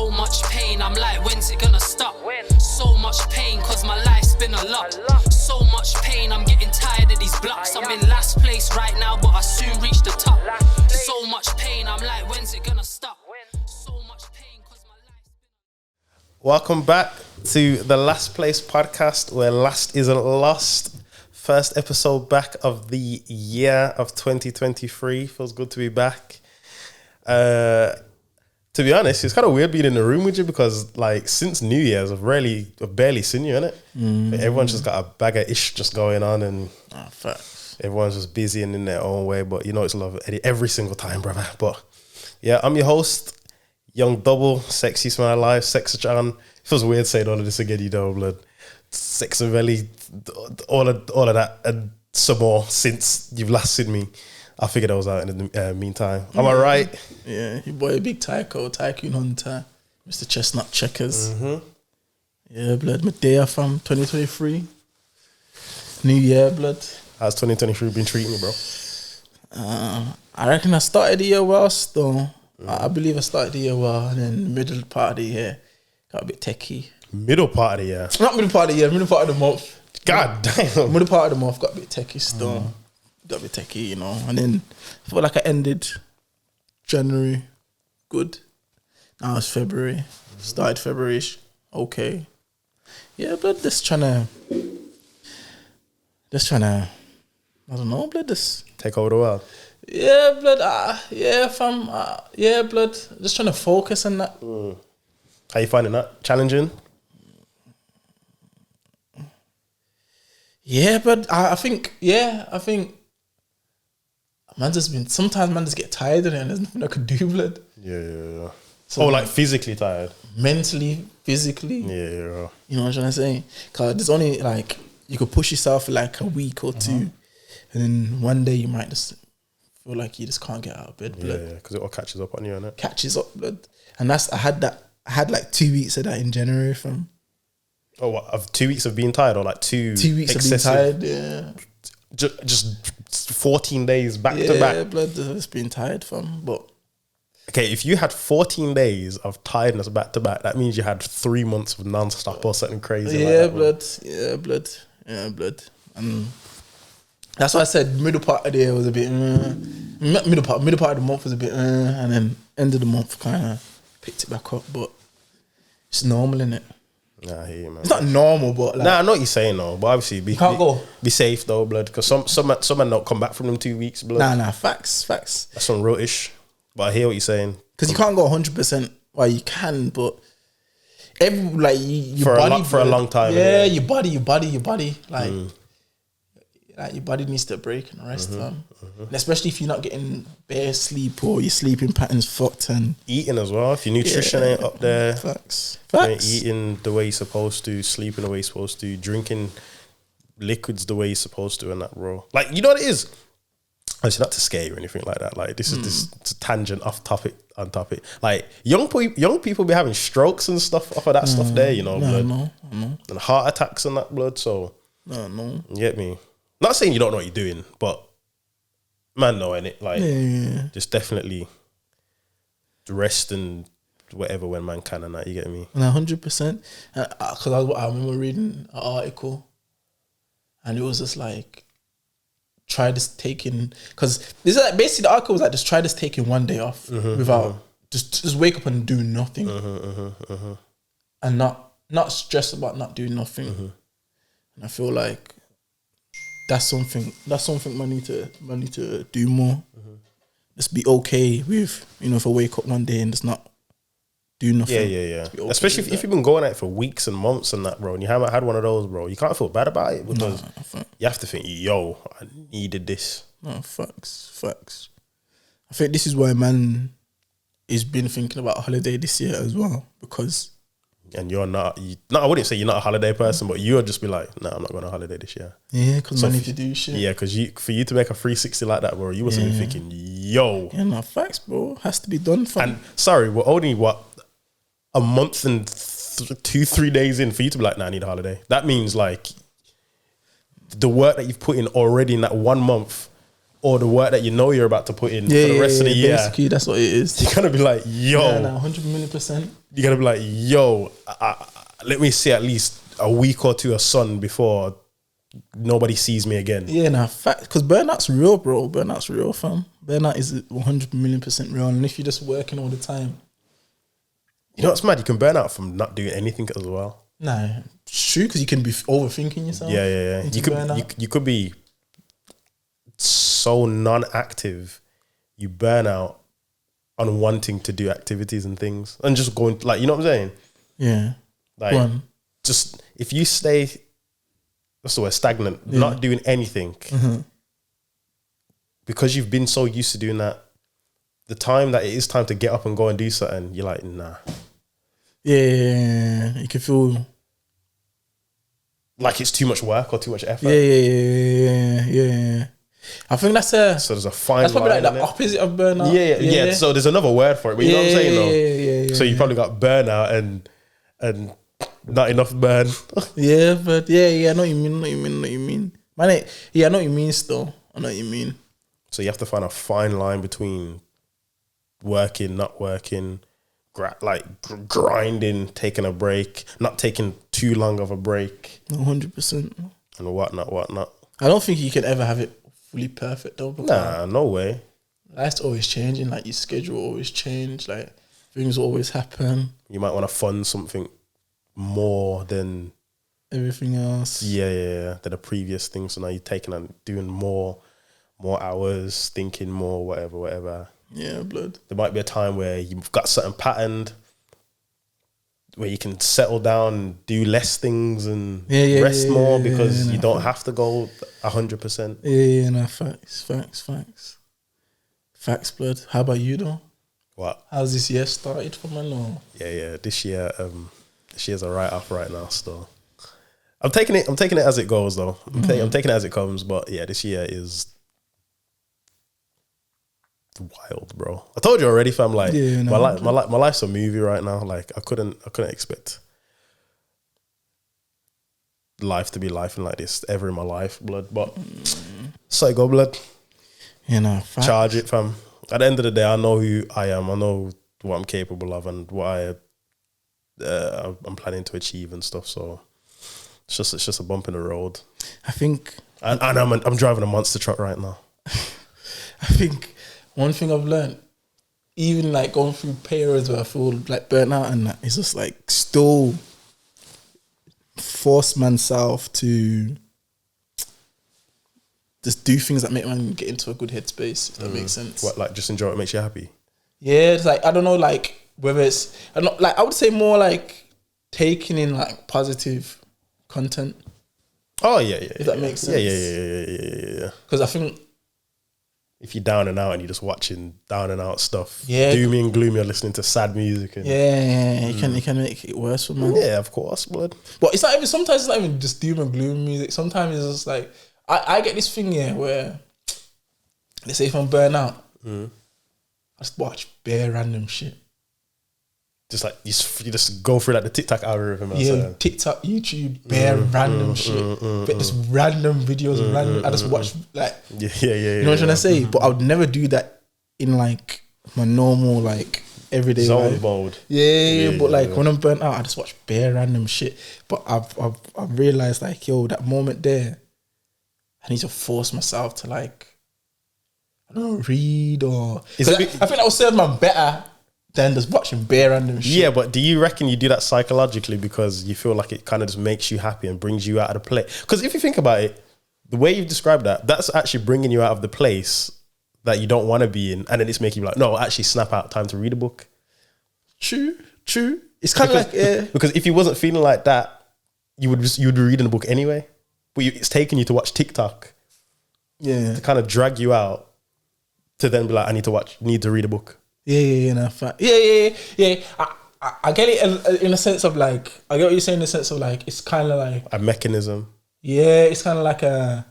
So much pain, I'm like, when's it gonna stop? So much pain, cause my life's been a lot. So much pain, I'm getting tired of these blocks. I'm in last place right now, but I soon reach the top. So much pain, I'm like, when's it gonna stop? So much pain, cause my life's been... Welcome back to the Last Place podcast, where last isn't lost. First episode back of the year of 2023. Feels good to be back. To be honest, it's kind of weird being in the room with you because, like, since New Year's, I've barely seen you, innit? Everyone's just got a bag of ish just going on, and everyone's just busy and in their own way. But you know, it's love every single time, brother. But yeah, I'm your host, Young Double, Sexiest Man Alive, Sex John. It feels weird saying all of this again, you know, blood. Sex and Belly, all of that, and some more since you've last seen me. I figured I was out in the meantime. Am I right? Yeah, your boy Big Tycoon Hunter, Mr. Chestnut Checkers. Yeah, blood. My day off from 2023. New year, blood. How's 2023 been treating you, bro? I reckon I started the year well still. I believe I started the year well, and then the middle part of the year got a bit techie. Middle part of the year? Not middle part of the year, middle part of the month. God damn. Middle part of the month got a bit techie still. Got a bit techie, you know. And then I felt like I ended January good. Now it's February. Started February-ish. Okay. Yeah, but just trying to, I don't know, blood, just take over the world. Yeah, blood. Yeah, fam. Yeah, blood. Just trying to focus on that. How you finding that? Challenging? Yeah, but I think sometimes man just get tired of it and there's nothing I could do, blood. Yeah. So like physically tired? Mentally, physically. Yeah. You know what I'm trying to say? Because there's only like, you could push yourself for like a week or two, and then one day you might just feel like you just can't get out of bed, blood. Yeah, because it all catches up on you, innit? Catches up, blood. And I had like 2 weeks of that in January from. Oh, what? Of 2 weeks of being tired, or like 2 weeks excessive, of being tired, yeah. Just 14 days back to back. Yeah, blood, just being tired, fam. But okay, if you had 14 days of tiredness back to back, that means you had 3 months of non-stop or something crazy. Yeah, like that, blood. Yeah, blood. Yeah, blood. And that's why I said middle part of the year was a bit. Middle part of the month was a bit, and then end of the month kind of picked it back up. But it's normal, innit? Nah, I hear you, man. It's not normal, but like, nah, I know what you're saying though. But obviously, be safe though, blood. Because some men don't come back from them 2 weeks, blood. Nah, facts. That's some real ish. But I hear what you're saying. Because you can't go 100%. Well, you can, but your body for a long time. Yeah, your body. Like your body needs to break and rest, fam. And especially if you're not getting bare sleep or your sleeping patterns fucked, and eating as well. If your nutrition ain't up there, facts. You ain't eating the way you're supposed to, sleeping the way you're supposed to, drinking liquids the way you're supposed to, and that, bro. Like, you know what it is? It's not to scare you or anything like that. Like, this is it's a tangent off topic, on topic. Like, young people be having strokes and stuff off of that stuff there, you know, blood. No. And heart attacks and that, blood. So, No. You get me? Not saying you don't know what you're doing, but man, know, innit? Like, just definitely rest and whatever when man can and that, you get me? 100%. Because I remember reading an article and it was just like, try this taking, because this is like, basically the article was like, just try this taking one day off without, just wake up and do nothing. And not stress about not doing nothing. And I feel like that's something man need to do more. Just be okay with, if I wake up one day and just not do nothing. Yeah. Okay, especially if you've been going at it for weeks and months and that, bro, and you haven't had one of those, bro, you can't feel bad about it because you have to think, yo, I needed this. No, facts. I think this is why man has been thinking about a holiday this year as well, because... And you're not, I wouldn't say you're not a holiday person, but you'll just be like, nah, I'm not going on holiday this year. Yeah, because man need to do shit. Yeah, because for you to make a 360 like that, bro, you must have been thinking, yo. Yeah, no, facts, bro. Has to be done, fam. And sorry, we're only, a month and 2-3 days in for you to be like, nah, I need a holiday. That means like the work that you've put in already in that 1 month or the work that you know you're about to put in for the rest of the year. Basically, that's what it is. You're gonna be like, yo, 100%. you're gonna be like, yo, let me see at least a week or two of sun before nobody sees me again. Yeah, nah, fact. Because burnout's real, bro. Burnout's real, fam. Burnout is 100,000,000% real. And if you're just working all the time, you know what's mad? You can burn out from not doing anything as well. nah, it's true. Because you can be overthinking yourself. Yeah. You could be so non-active, you burn out on wanting to do activities and things, and just going like, you know what I'm saying? Yeah. Like, just if you stay, what's the word, stagnant, not doing anything, because you've been so used to doing that, the time that it is time to get up and go and do something, you're like, nah. Yeah. You can feel like it's too much work or too much effort. Yeah. I think that's so there's a fine that's probably line, like the opposite of burnout. Yeah. So there's another word for it, but you know what I'm saying though? Yeah. So you probably got burnout and not enough burn. Yeah, but yeah, I know what you mean. Man, I know what you mean still. I know what you mean. So you have to find a fine line between working, not working, grinding, taking a break, not taking too long of a break. 100%. And whatnot. I don't think you can ever have it fully perfect though. Nah, no way. Life's always changing. Like your schedule always change. Like things always happen. You might want to fund something more than everything else. Yeah. Than the previous thing. So now you're taking and doing more hours, thinking more, whatever. Yeah, blood. There might be a time where you've got something patterned, where you can settle down and do less things and rest more because you don't have to go 100%. Yeah, no, facts, blood. How about you though? What? How's this year started for man? Or? Yeah. This year's a write-off right now still. I'm taking it as it goes though. I'm taking it as it comes, but yeah, this year is wild, bro. I told you already, fam. Like my life's a movie right now. Like I couldn't expect life to be life like this ever in my life, blood. But so go, blood. You know, facts. Charge it, fam. At the end of the day, I know who I am. I know what I'm capable of and what I'm planning to achieve and stuff. So it's just a bump in the road. I think, and I'm driving a monster truck right now. I think. One thing I've learned, even like going through periods where I feel like burnt out and that, it's just like still force myself to just do things that make man get into a good headspace, if that makes sense. What, like just enjoy what makes you happy? Yeah, it's like, I don't know, like whether it's, I would say more like taking in like positive content. Oh yeah. If that makes sense. Yeah. Because I think, if you're down and out and you're just watching down and out stuff, yeah, doomy and gloomy, or listening to sad music, and you can make it worse for me. Yeah, of course, blood. But it's not even. Sometimes it's not even just doom and gloom music. Sometimes it's just like I get this thing where, let's say if I'm burnt out, I just watch bare random shit. Just like you just go through like the TikTok algorithm. TikTok, YouTube, bare random shit, but just random videos, random. I just watch like yeah. You know what I'm trying to say? But I would never do that in like my normal like everyday zone life. mode. Yeah. But like when I'm burnt out, I just watch bare random shit. But I've realized like that moment there, I need to force myself to like I don't know, read or I think that would serve me better than just watching bare random shit. Yeah, but do you reckon you do that psychologically because you feel like it kind of just makes you happy and brings you out of the place? Because if you think about it, the way you've described that's actually bringing you out of the place that you don't want to be in, and then it's making you like, no, actually snap out time to read a book. True. It's kind of like because if you wasn't feeling like that, you'd be reading a book anyway. But it's taking you to watch TikTok, to kind of drag you out to then be like, I need to read a book. Yeah. I get it in a sense of like, I get what you're saying in the sense of like, it's kind of like a mechanism. Yeah, it's kind of like a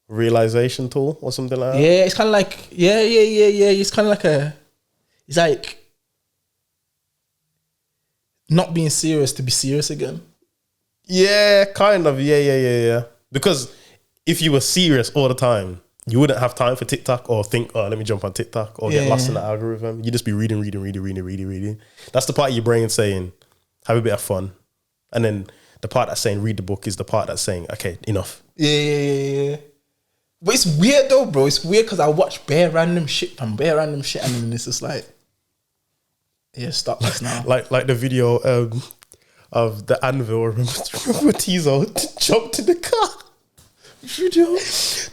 realization tool or something like that. Yeah, it's kind of like It's kind of like it's like not being serious to be serious again. Yeah, kind of. Yeah. Because if you were serious all the time, you wouldn't have time for TikTok or think, oh, let me jump on TikTok or get lost in the algorithm. You just be reading. That's the part of your brain saying, have a bit of fun. And then the part that's saying read the book is the part that's saying, okay, enough. Yeah. But it's weird though, bro. It's weird because I watch bare random shit, and then it's just like, yeah, stop this now. like the video of the anvil. Remember Tizo jumped in the car? Video.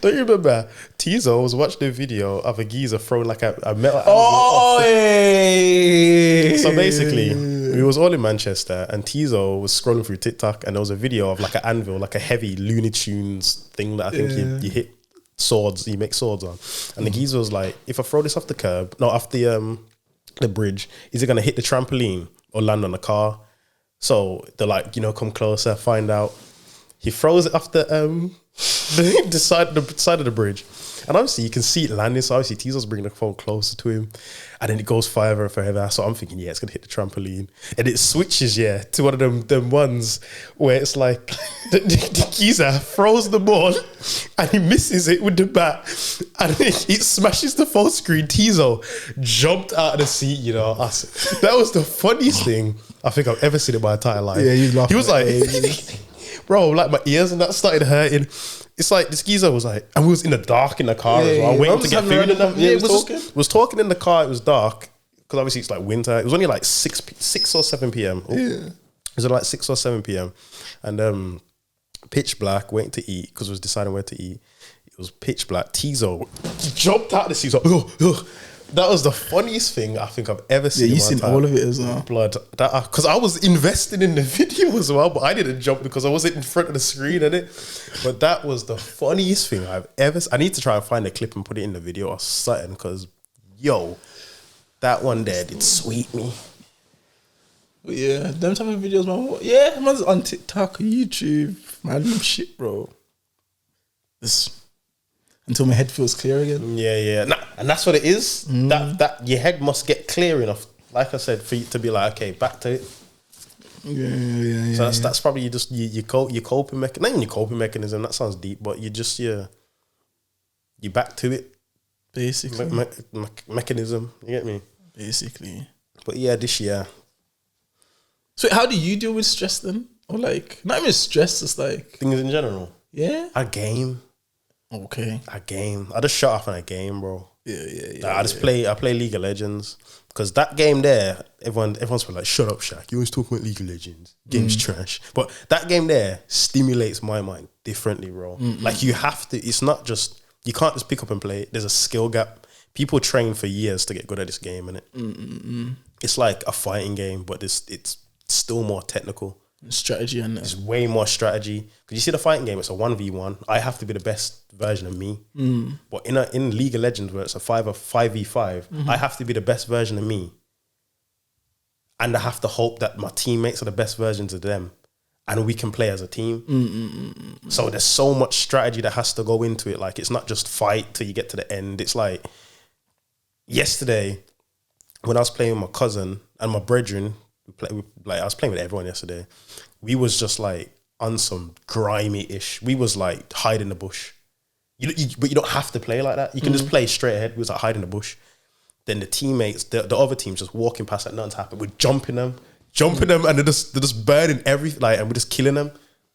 Don't you remember? Tizo was watching a video of a geezer throwing like a metal anvil. Oh, yeah. So basically, we was all in Manchester and Tizo was scrolling through TikTok and there was a video of like an anvil, like a heavy Looney Tunes thing that I think you hit swords, you make swords on. And the geezer was like, if I throw this off the bridge, is it going to hit the trampoline or land on the car? So they're like, come closer, find out. He throws it off the side of the bridge. And obviously you can see it landing. So obviously Tizo's bringing the phone closer to him. And then it goes further and further. So I'm thinking, yeah, it's going to hit the trampoline. And it switches, to one of them ones where it's like the geezer throws the ball and he misses it with the bat. And it smashes the phone screen. Tizo jumped out of the seat, That was the funniest thing I think I've ever seen in my entire life. Yeah, he was like... Bro, like my ears and that started hurting. It's like this geezer was like, and we was in the dark in the car as well, waiting to get food and them. Yeah, was talking in the car. It was dark because obviously it's like winter. It was only like 6 or 7 p.m. It was like 6 or 7 p.m. and pitch black, waiting to eat because we was deciding where to eat. It was pitch black. Tizo jumped out of the seat. Like, that was the funniest thing I think I've ever seen. Yeah, you seen all of it as well. Blood. Because I was invested in the video as well, but I didn't jump because I wasn't in front of the screen, innit? But that was the funniest thing I've ever seen. I need to try and find a clip and put it in the video or something because, that one there did sweet me. Yeah, them type of videos, man. Yeah, man's on TikTok, YouTube, random shit, bro. Until my head feels clear again. Yeah. Nah, and that's what it is. That your head must get clear enough, like I said, for you to be like, okay, back to it. Yeah. So that's probably your coping mechanism. Not even your coping mechanism. That sounds deep, but you just you back to it. Basically, mechanism. You get me? Basically. But yeah, this year. So how do you deal with stress then? Or like not even stress, just like things in general. Yeah. I game. Okay. I game. I just shut off on a game, bro. Yeah. I play League of Legends. Because that game there, everyone's like, shut up, Shaq. You always talk about League of Legends. Game's trash. But that game there stimulates my mind differently, bro. Like you have to, it's not just, you can't just pick up and play it. There's a skill gap. People train for years to get good at this game, innit? It's like a fighting game, but it's still more technical. Strategy and it's way more strategy. Because you see the fighting game, it's a 1v1. I have to be the best version of me. But in League of Legends, where it's a 5v5, I have to be the best version of me. And I have to hope that my teammates are the best versions of them. And we can play as a team. So there's so much strategy that has to go into it. Like, it's not just fight till you get to the end. It's like, yesterday, when I was playing with my cousin and my brethren, I was playing with everyone yesterday. We was just like on some grimy-ish. We was like hide in the bush. But you don't have to play like that. You can just play straight ahead. We was like hide in the bush. Then the teammates, the other teams just walking past like nothing's happened. We're jumping them, and they're just burning everything, like, and we're just killing them.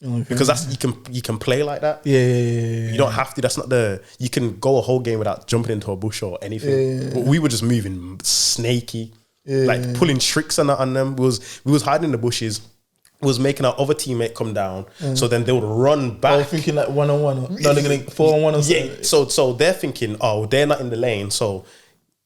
Okay. Because that's you can play like that. Yeah. You don't have to. That's not you can go a whole game without jumping into a bush or anything. Yeah. But we were just moving snaky. Like pulling tricks on them. We was hiding in the bushes. We was making our other teammate come down. So then they would run back. Oh, thinking like 1-on-1. No, they're going 4-on-1 or something. Yeah. So they're thinking, oh, they're not in the lane. So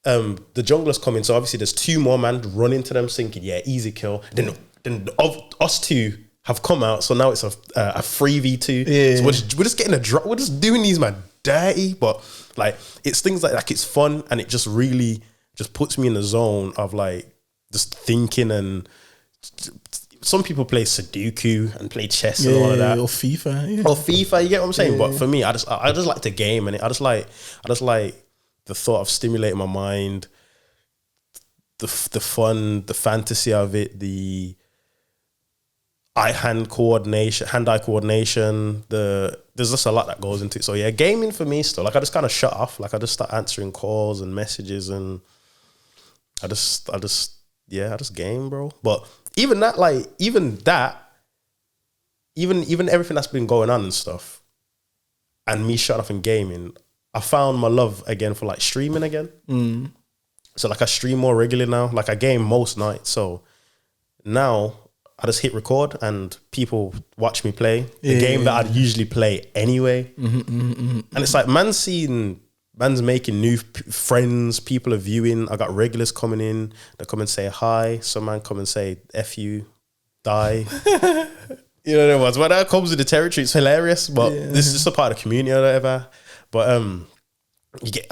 the junglers come in. So obviously there's 2 more man run into them, thinking, yeah, easy kill. Then of us 2 have come out. So now it's a 3v2. Yeah. So we're just getting a drop. We're just doing these man dirty, but like it's things like it's fun and it just really just puts me in the zone of like just thinking. And some people play Sudoku and play chess and all of that, or FIFA. Yeah. Or FIFA, you get what I'm saying? But for me, I just like to game, and I just like the thought of stimulating my mind, the fun, the fantasy of it, hand-eye coordination. There's just a lot that goes into it. So yeah, gaming for me still, like I just kind of shut off. Like I just start answering calls and messages, and I just game, bro. But even everything that's been going on and stuff, and me shut off in gaming, I found my love again for like streaming again. So like I stream more regularly now. Like I game most nights. So now I just hit record and people watch me play the game that I'd usually play anyway. And it's like man's making new friends. People are viewing. I got regulars coming in. They come and say hi. Some man come and say F you, die. You know what? When that comes with the territory, it's hilarious. But this is just a part of the community or whatever. But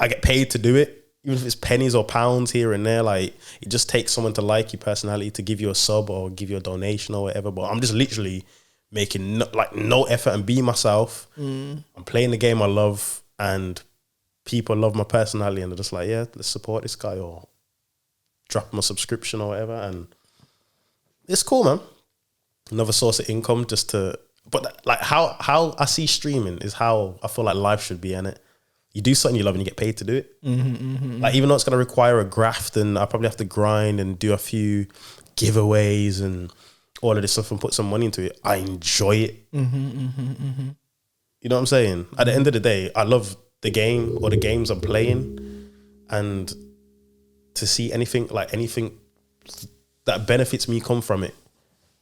I get paid to do it. Even if it's pennies or pounds here and there, like it just takes someone to like your personality, to give you a sub or give you a donation or whatever. But I'm just literally making no effort and being myself. I'm playing the game I love, and people love my personality, and they're just like, yeah, let's support this guy or drop him a subscription or whatever. And it's cool, man. Another source of income but like how I see streaming is how I feel like life should be, innit? You do something you love and you get paid to do it. Like even though it's gonna require a graft, and I probably have to grind and do a few giveaways and all of this stuff and put some money into it, I enjoy it. You know what I'm saying? At the end of the day, I love the game or the games I'm playing, and to see anything that benefits me come from it,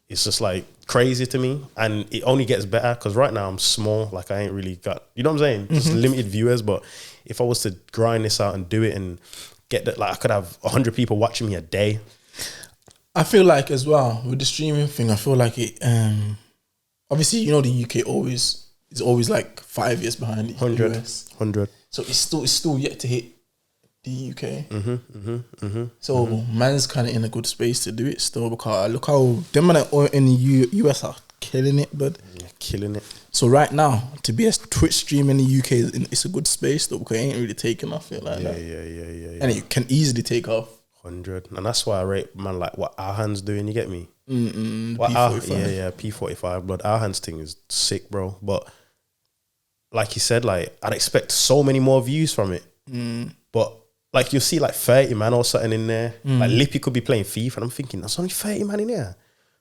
it's just like crazy to me. And it only gets better because right now I'm small. Like I ain't really got, you know what I'm saying? Just limited viewers. But if I was to grind this out and do it and get that, like I could have 100 people watching me a day. I feel like as well with the streaming thing, I feel like it, obviously, you know, the UK is always like 5 years behind the 100. US. 100. So it's still yet to hit the UK. So man's kind of in a good space to do it still, because look how them man in the US are killing it, but killing it. So right now, to be a Twitch streamer in the UK, it's a good space though, because it ain't really taking off. Like that. Yeah. And it can easily take off. 100. And that's why I rate man like what our hands doing. You get me? P45. P45. But our hands thing is sick, bro. But like you said, like I'd expect so many more views from it. But like you'll see like 30 man or something in there. Like Lippy could be playing FIFA, and I'm thinking there's only 30 man in there.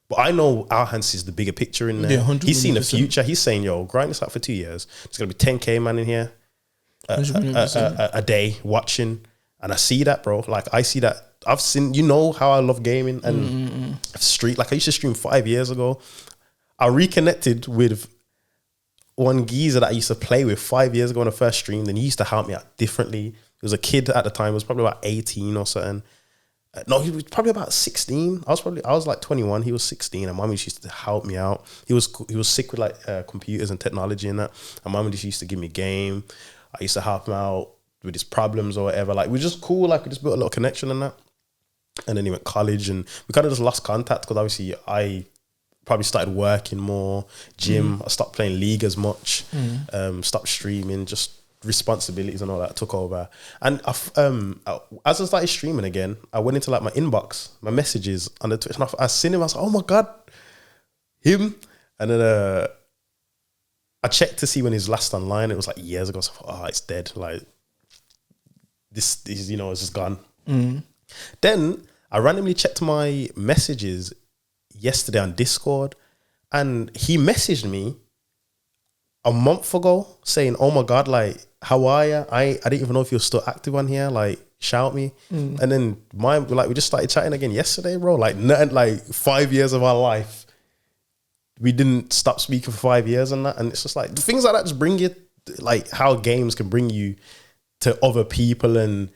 But I know our hands is the bigger picture in there. Yeah, He's seen the future. He's saying, yo, grind this out for 2 years. There's gonna be 10K man in here a day watching. And I see that, bro. Like I see that. I've seen, you know how I love gaming and like I used to stream 5 years ago. I reconnected with one geezer that I used to play with 5 years ago on the first stream. Then he used to help me out differently. He was a kid at the time. He was probably about 18 or something. No, he was probably about 16. I was like 21. He was 16, and mommy used to help me out. He was sick with like computers and technology and that. And mommy just used to give me game. I used to help him out with his problems or whatever. Like we were just cool. Like we just built a little connection and that. And then he went to college, and we kind of just lost contact because obviously I probably started working more, gym. I stopped playing league as much, stopped streaming, just responsibilities and all that took over. And as I started streaming again, I went into like my inbox, my messages on the Twitch, and I seen him. I was like, oh my God, him. And then I checked to see when he's last online. It was like years ago. So I thought, oh, it's dead. Like this is, you know, it's just gone. Then I randomly checked my messages yesterday on Discord, and he messaged me a month ago saying, oh my God, like, how are you? I didn't even know if you're still active on here. Like, shout me. And then we just started chatting again yesterday, bro. Like, nothing, like 5 years of our life, we didn't stop speaking for 5 years and that. And it's just like things like that just bring you, like how games can bring you to other people. And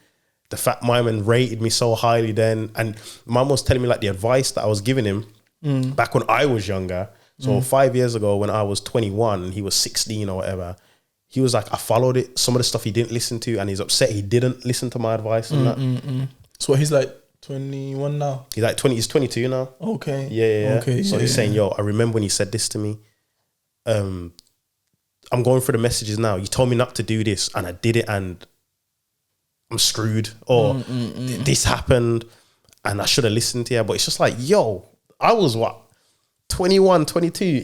the fact my man rated me so highly then, and mum was telling me like the advice that I was giving him back when I was younger. So 5 years ago when I was 21 and he was 16 or whatever, he was like, I followed it. Some of the stuff he didn't listen to, and he's upset he didn't listen to my advice and that. So he's like 21 now? He's like 20, he's 22 now. Okay. Yeah. Okay. So he's saying, yo, I remember when you said this to me. I'm going through the messages now. You told me not to do this and I did it and I'm screwed. Or this happened and I should have listened to you. But it's just like, yo, I was what? 21, 22,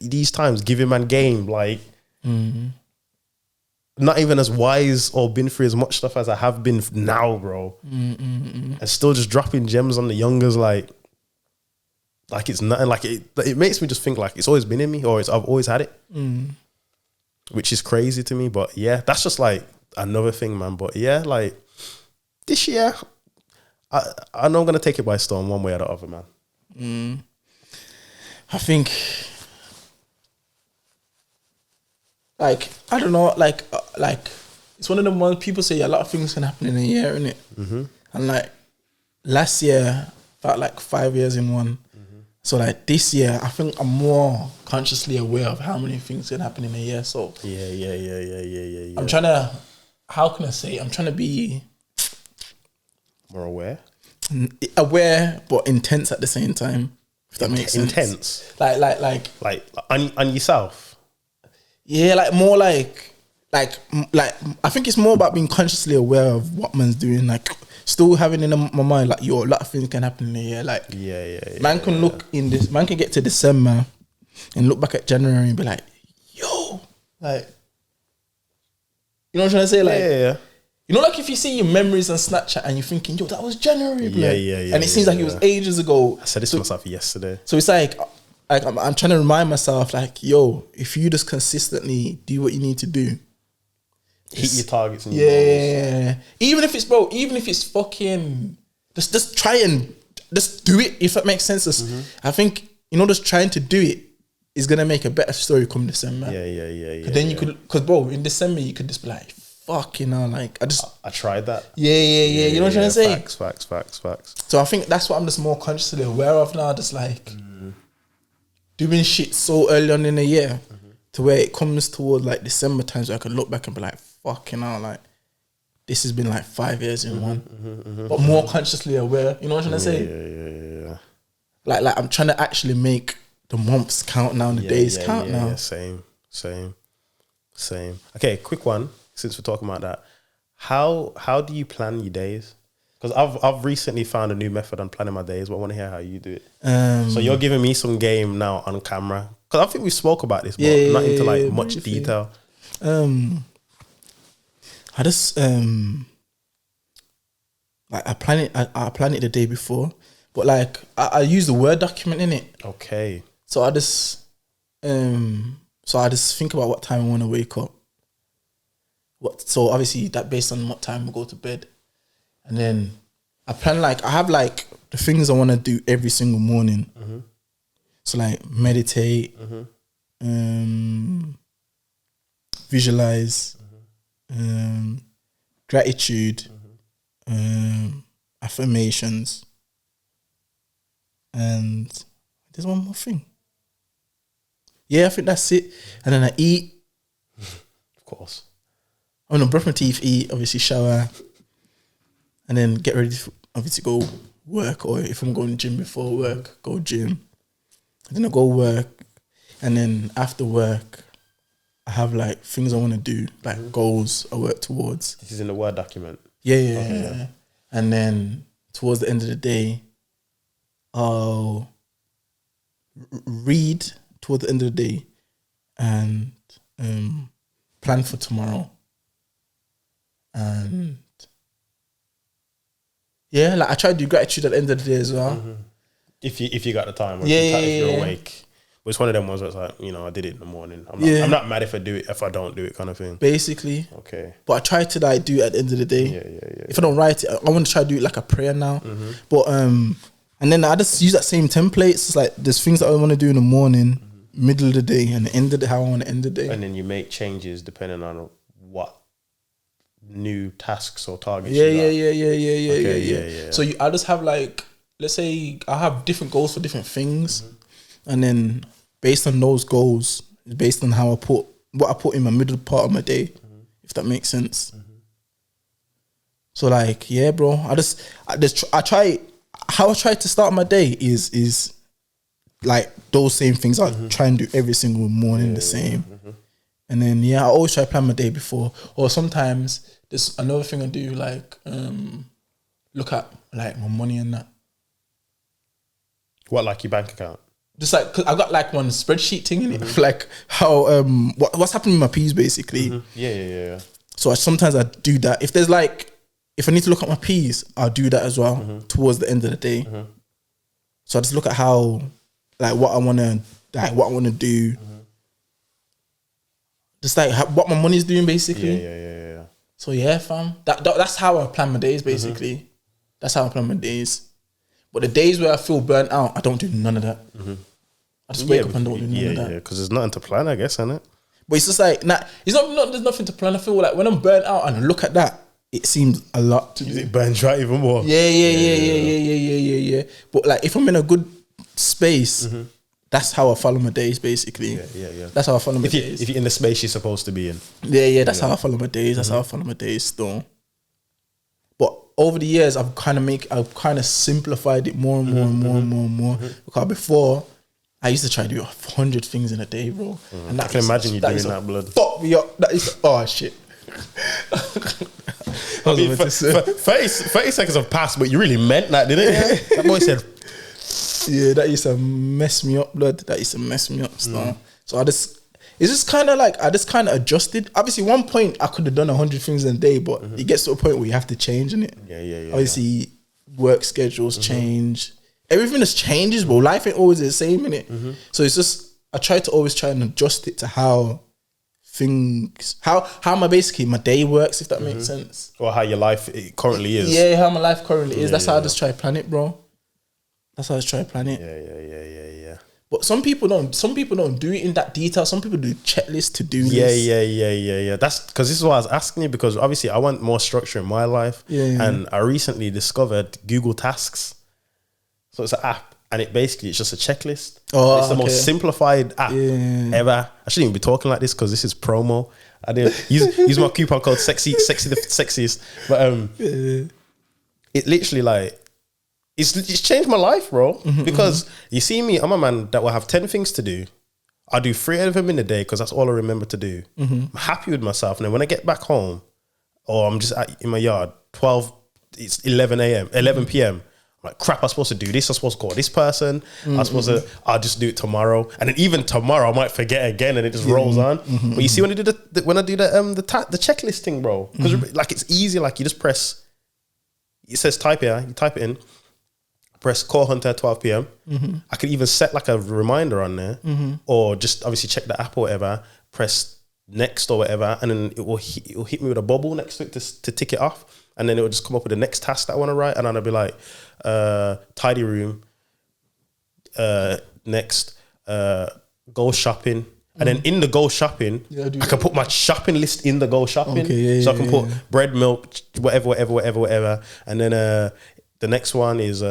these times, giving man game, like, not even as wise or been through as much stuff as I have been now, bro. And still just dropping gems on the youngers, like it's nothing. Like it makes me just think like it's always been in me, or I've always had it, which is crazy to me. But yeah, that's just like another thing, man. But yeah, like this year, I know I'm gonna take it by storm one way or the other, man. I think, like, I don't know, like it's one of them ones people say a lot of things can happen in a year, innit? And like last year felt like 5 years in one. So like this year, I think I'm more consciously aware of how many things can happen in a year. So Yeah. I'm trying to, how can I say? I'm trying to be More aware but intense at the same time. If that makes sense. Intense. Like on yourself. Yeah, like more like I think it's more about being consciously aware of what man's doing. Like still having in my mind, like, yo, a lot of things can happen in a year. Like, man can look in this, man can get to December and look back at January and be like, yo, like, you know what I'm trying to say? Like, you know, like if you see your memories on Snapchat and you're thinking, yo, that was January, bro. And it seems like it was ages ago. I said this to myself yesterday. So it's like I'm trying to remind myself, like, yo, if you just consistently do what you need to do, hit your targets and your goals. Even if it's fucking, just try and just do it, if that makes sense. I think, you know, just trying to do it is gonna make a better story come December. Yeah. Then you could, because bro, in December you could just be like, fuck, you know, like I tried that. Yeah. You know what I'm trying to say? Facts. So I think that's what I'm just more consciously aware of now. Just like doing shit so early on in the year, to where it comes toward like December times where I can look back and be like, fucking hell, like this has been like 5 years in one. But more consciously aware, you know what I'm trying to say? Yeah. Like I'm trying to actually make the months count now and the days count now. Same. Okay, quick one, since we're talking about that. How do you plan your days? Because I've recently found a new method on planning my days, but I want to hear how you do it. So you're giving me some game now on camera, because I think we spoke about this, but not into like much detail. I just like I plan it the day before, but like I use the Word document in it. Okay. So I just think about what time I want to wake up. So obviously that based on what time I go to bed. And then I plan, like, I have like the things I want to do every single morning. So like meditate, visualize, gratitude, affirmations, and there's one more thing. Yeah, I think that's it. And then I eat. Of course. I'm gonna brush my teeth, eat, obviously shower, and then get ready to obviously go work, or if I'm going to gym before work, go gym. And then I go work, and then after work, I have like things I want to do, like goals I work towards. This is in the Word document. Yeah. And then towards the end of the day, I'll read towards the end of the day and plan for tomorrow. And yeah, like I try to do gratitude at the end of the day as well. If you got the time, or Yeah, if you're yeah. awake. But it's one of them ones where it's like, you know, I did it in the morning. I'm not mad if I do it, if I don't do it, kind of thing. Basically. Okay. But I try to like do it at the end of the day. Yeah. If I don't write it, I want to try to do it like a prayer now. But and then I just use that same template. It's like there's things that I want to do in the morning, middle of the day, and the end of the how I want to end the day. And then you make changes depending on what new tasks or targets Yeah. So I just have like, let's say I have different goals for different things, and then based on those goals, based on how what I put in my middle part of my day, if that makes sense. So like, yeah, bro, I try to start my day is like those same things I try and do every single morning the same. And then I always try to plan my day before, or sometimes there's another thing I do, like look at like my money and that. What, like your bank account? just like, cause I got like one spreadsheet thing in it, like how what's happening with my P's basically. Yeah. So sometimes I do that. If there's like, if I need to look at my P's, I'll do that as well towards the end of the day. So I just look at how, like, what I want to do. Just like what my money's doing basically. Yeah. So yeah, fam. That's how I plan my days basically. That's how I plan my days. But the days where I feel burnt out, I don't do none of that. I just wake up and don't do none of that. Yeah, because there's nothing to plan, I guess, isn't it? But it's just like, it's not there's nothing to plan. I feel like when I'm burnt out and I look at that, it seems a lot to do. It burns you out even more. Yeah. But like if I'm in a good space, that's how I follow my days basically. Yeah. That's how I follow my days. If you're in the space you're supposed to be in. Yeah, that's how I follow my days. That's how I follow my days still. But over the years, I've kind of simplified it more and more. Because before, I used to try to do 100 things in a day, bro. And I can imagine you doing that, blood. Fuck me up. That is, oh shit. 30 seconds have passed, but you really meant that, didn't it? That boy said, yeah, that used to mess me up, blood. That used to mess me up, stuff. So it's just kind of like, I just kind of adjusted. Obviously, one point I could have done 100 things in a day, but it gets to a point where you have to change, innit? Yeah. Obviously, work schedules change. Everything just changes, bro. Life ain't always the same, innit? So it's just, I try and adjust it to how things, how my day works, if that makes sense. Or how your life currently is. Yeah, how my life currently is. That's how I just try to plan it, bro. That's how I just try to plan it. Yeah. But some people don't do it in that detail. Some people do checklists to do this. Yeah. That's because this is why I was asking you, because obviously I want more structure in my life. And I recently discovered Google Tasks. So it's an app, and it's just a checklist. It's the most simplified app ever. I shouldn't even be talking like this because this is promo. I did use my coupon code sexy the sexiest. But it literally like it's changed my life, bro. Because you see me, I'm a man that will have 10 things to do. I do 3 of them in a day because that's all I remember to do. I'm happy with myself. And then when I get back home, or I'm just in my yard, it's 11 p.m. I'm like, crap, I'm supposed to do this. I'm supposed to call this person. I'll just do it tomorrow. And then even tomorrow, I might forget again and it just rolls on. But you see when I do the checklist thing, bro, because like it's easy. Like you just press, it says type here, you type it in, press call Hunter at 12 p.m. I could even set like a reminder on there or just obviously check the app or whatever, press next or whatever. And then it will hit me with a bubble next to it to tick it off. And then it will just come up with the next task that I want to write. And then I'll be like, tidy room, next, go shopping. And then in the go shopping, I can put my shopping list in the go shopping. So I can put bread, milk, whatever. And then the next one is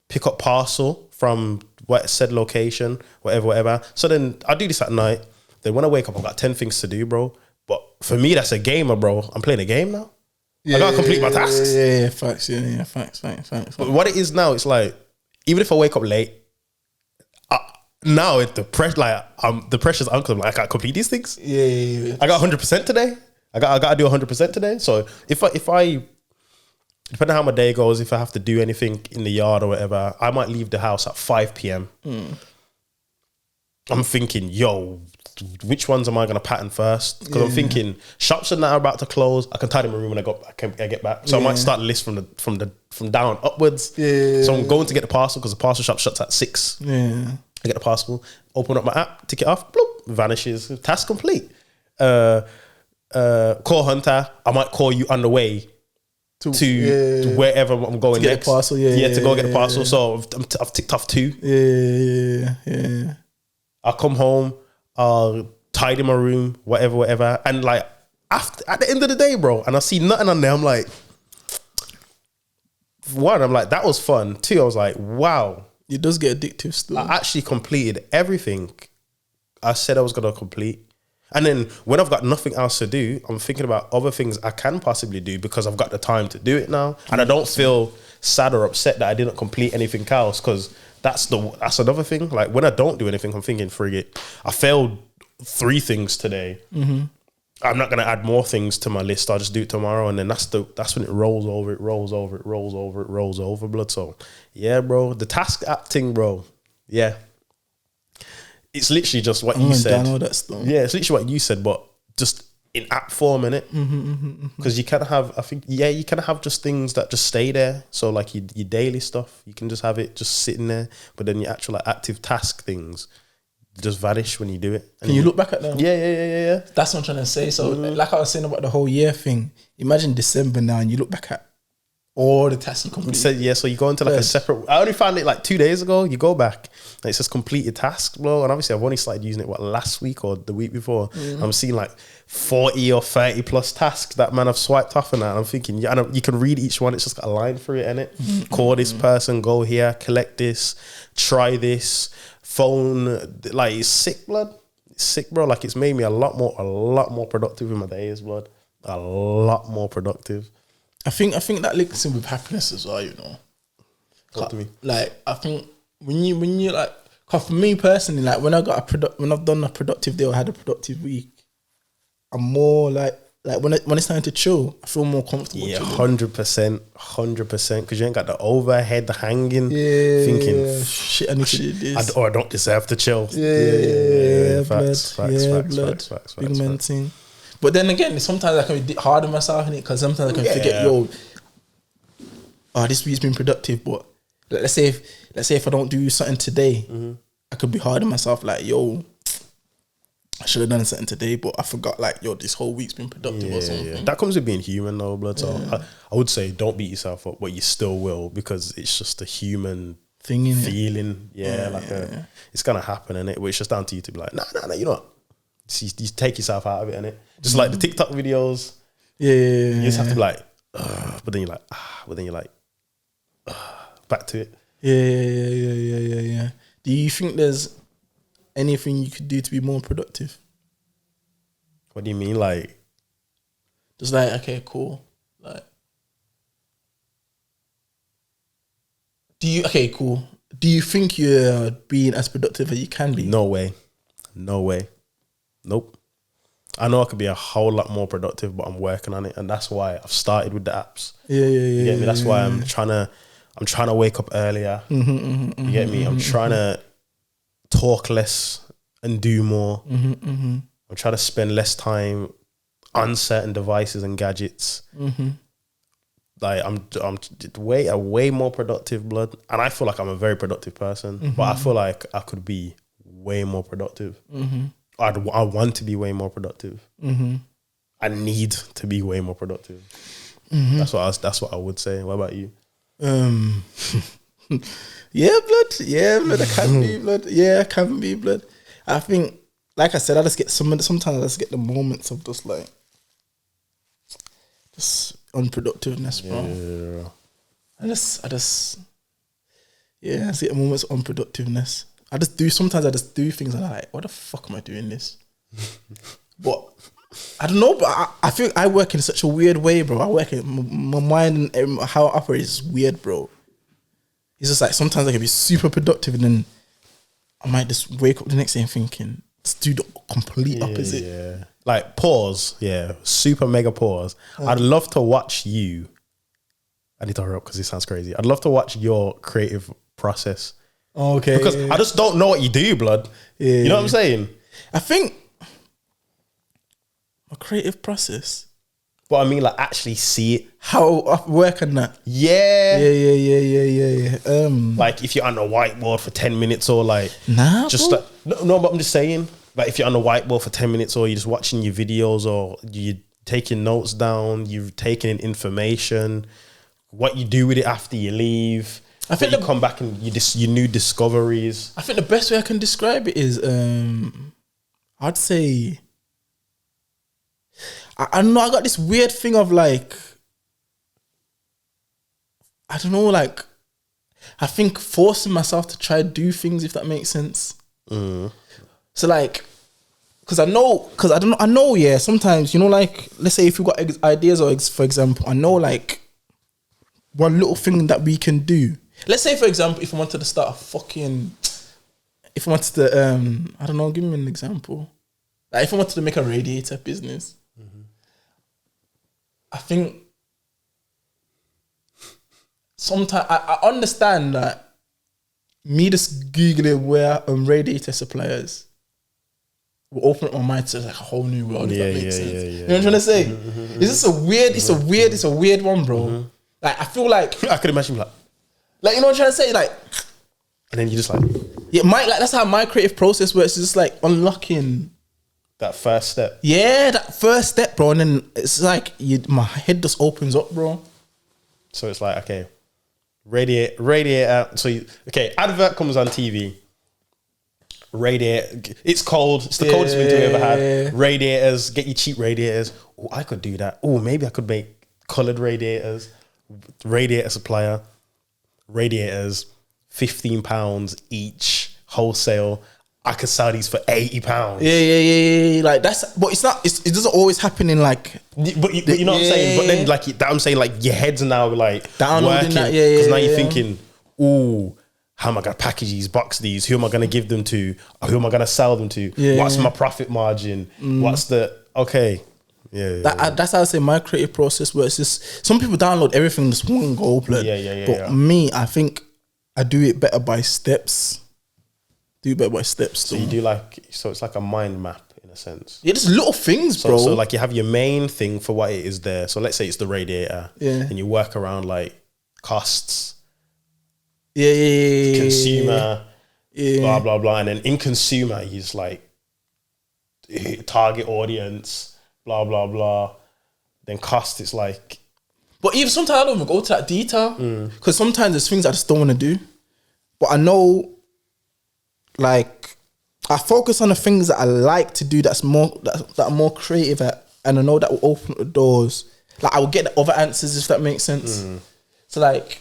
pick up parcel from what said location, whatever. So then I do this at night. Then when I wake up, I've got 10 things to do, bro. But for me, that's a gamer, bro. I'm playing a game now. I gotta complete my tasks. Yeah, facts. Yeah, facts. But what it is now, it's like, even if I wake up late, now the pressure's on because I'm like, I gotta complete these things. Yeah. I got 100% today. I gotta do 100% today. So if I depending on how my day goes, if I have to do anything in the yard or whatever, I might leave the house at 5 p.m. I'm thinking, yo, which ones am I going to pattern first? Because I'm thinking shops are now about to close. I can tidy my room when I get back. So I might start the list from down upwards. So I'm going to get the parcel because the parcel shop shuts at 6. I get the parcel, open up my app, tick it off, bloop, vanishes. Task complete. Call Hunter. I might call you on the way to wherever I'm going next. To go get the parcel. So I've ticked off 2. Yeah. I'll come home, I'll tidy my room, whatever. And like, at the end of the day, bro, and I see nothing on there, I'm like, 1, I'm like, that was fun. 2, I was like, wow. It does get addictive still. I actually completed everything I said I was going to complete. And then when I've got nothing else to do, I'm thinking about other things I can possibly do because I've got the time to do it now. And I don't feel sad or upset that I didn't complete anything else because that's another thing. Like when I don't do anything, I'm thinking, frigate, I failed 3 things today. I'm not going to add more things to my list. I'll just do it tomorrow. And then that's when it rolls over, blood. So yeah, bro, the task app thing, bro. Yeah. it's literally just what I'm you gonna said. download that stuff. Yeah, it's literally what you said, but just in app form, innit? Because you can have, I think, you can have just things that just stay there. So like your daily stuff, you can just have it just sitting there. But then your actual like active task things just vanish when you do it. Can you look back at them? Yeah. That's what I'm trying to say. So like I was saying about the whole year thing, imagine December now and you look back at all the tasks you completed. So you go into like a separate, I only found it like 2 days ago. You go back and it says completed task, bro. And obviously I've only started using it last week or the week before. I'm seeing like 40 or 30 plus tasks that man I've swiped off and that. And I'm thinking, you can read each one. It's just got a line through it, innit? Call this person, go here, collect this, try this, phone. Like it's sick, blood. It's sick, bro. Like it's made me a lot more productive in my days, blood. A lot more productive. I think that links in with happiness as well, you know. Talk to me. Like I think when you like, cause for me personally, like when I've done a productive day or had a productive week, I'm more like when it's time to chill, I feel more comfortable. Yeah, 100%, because you ain't got the overhead hanging, thinking shit, I need to do this, I don't deserve to chill. Facts. Big man thing. But then again, sometimes I can be hard on myself in it because sometimes I can forget, this week's been productive. But let's say if I don't do something today, I could be hard on myself. Like, I should have done something today, but I forgot. Like, this whole week's been productive or something. Yeah. That comes with being human, though, blood. So I would say don't beat yourself up, but you still will because it's just a human thing, feeling. It's gonna happen, innit? But it's just down to you to be like, nah, you know what? You take yourself out of it, innit? Just like the TikTok videos. You just have to be like, but then you're like, back to it. Yeah. Do you think there's anything you could do to be more productive? What do you mean? Like, just like, okay, cool. Like, do you think you're being as productive as you can be? No way. Nope. I know I could be a whole lot more productive, but I'm working on it, and that's why I've started with the apps. You get me? That's why I'm trying to wake up earlier. You get me? I'm trying to talk less and do more. I'm trying to spend less time on certain devices and gadgets. Like I'm way more productive, blood, and I feel like I'm a very productive person, but I feel like I could be way more productive. I want to be way more productive. I need to be way more productive. That's what I would say. What about you? Yeah, blood. I can be blood. Yeah, I can be blood. I think, like I said, I just get sometimes I just get the moments of just unproductiveness, bro. Yeah. I just get moments of unproductiveness. Sometimes I just do things and I'm like, what the fuck am I doing this? But I don't know, but I feel I work in such a weird way, bro. I work in my mind and how I operate is weird, bro. It's just like sometimes I can be super productive and then I might just wake up the next day and thinking, let's do the complete opposite. Yeah. Like pause, super mega pause. I'd love to watch you. I need to hurry up because it sounds crazy. I'd love to watch your creative process. Okay. Because I just don't know what you do, blood. You know what I'm saying? I think a creative process. But I mean, like, actually see it. How I work on that. Yeah. Like, if you're on a whiteboard for 10 minutes or like... Nah, just bro. Like, no, but I'm just saying, like, if you're on a whiteboard for 10 minutes or you're just watching your videos or you're taking notes down, you're taking in information, what you do with it after you leave... I think you come back and you new discoveries. I think the best way I can describe it is, I'd say, I don't know. I got this weird thing of like, I don't know, like, I think forcing myself to try to do things, if that makes sense. So like, I know, yeah. Sometimes, you know, like, let's say if you've got ideas or for example, I know like one little thing that we can do. Let's say, for example, if I wanted to start if I wanted to, I don't know, give me an example. Like, if I wanted to make a radiator business, I think sometimes I understand that me just googling where radiator suppliers will open up my mind to like a whole new world. If that makes sense. You know what I'm trying to say? It's just a weird. It's a weird one, bro. Like I feel like I could imagine like you know what I'm trying to say, like. And then you just like that's how my creative process works. It's just like unlocking that first step. Yeah, that first step, bro. And then it's like my head just opens up, bro. So it's like, okay, radiator. So advert comes on TV. Radiator. It's cold. It's the coldest winter we ever had. Radiators. Get you cheap radiators. Oh, I could do that. Oh, maybe I could make colored radiators. Radiator supplier. Radiators. £15 each wholesale. I could sell these for £80. Yeah. Like that's, but it's not. It doesn't always happen in like. But you know what I'm saying. But then like that, I'm saying like your head's now like downloading working because now you're thinking, ooh, how am I gonna package these, box these? Who am I gonna give them to? Who am I gonna sell them to? What's my profit margin? What's the That's how I say my creative process works. Just some people download everything just one go, blood. But me, I think I do it better by steps. So you do it's like a mind map in a sense. Yeah, just little things, bro. So like you have your main thing for what it is there. So let's say it's the radiator. Yeah. And you work around like costs. Yeah. Consumer. Yeah. Blah, blah, blah. And then in consumer, you just like target audience, blah, blah, blah. Then cost, it's like. But even sometimes I don't even go to that detail. Because sometimes there's things I just don't want to do. But I know, like, I focus on the things that I like to do that are more creative at, and I know that will open the doors. Like, I will get the other answers, if that makes sense. So, like,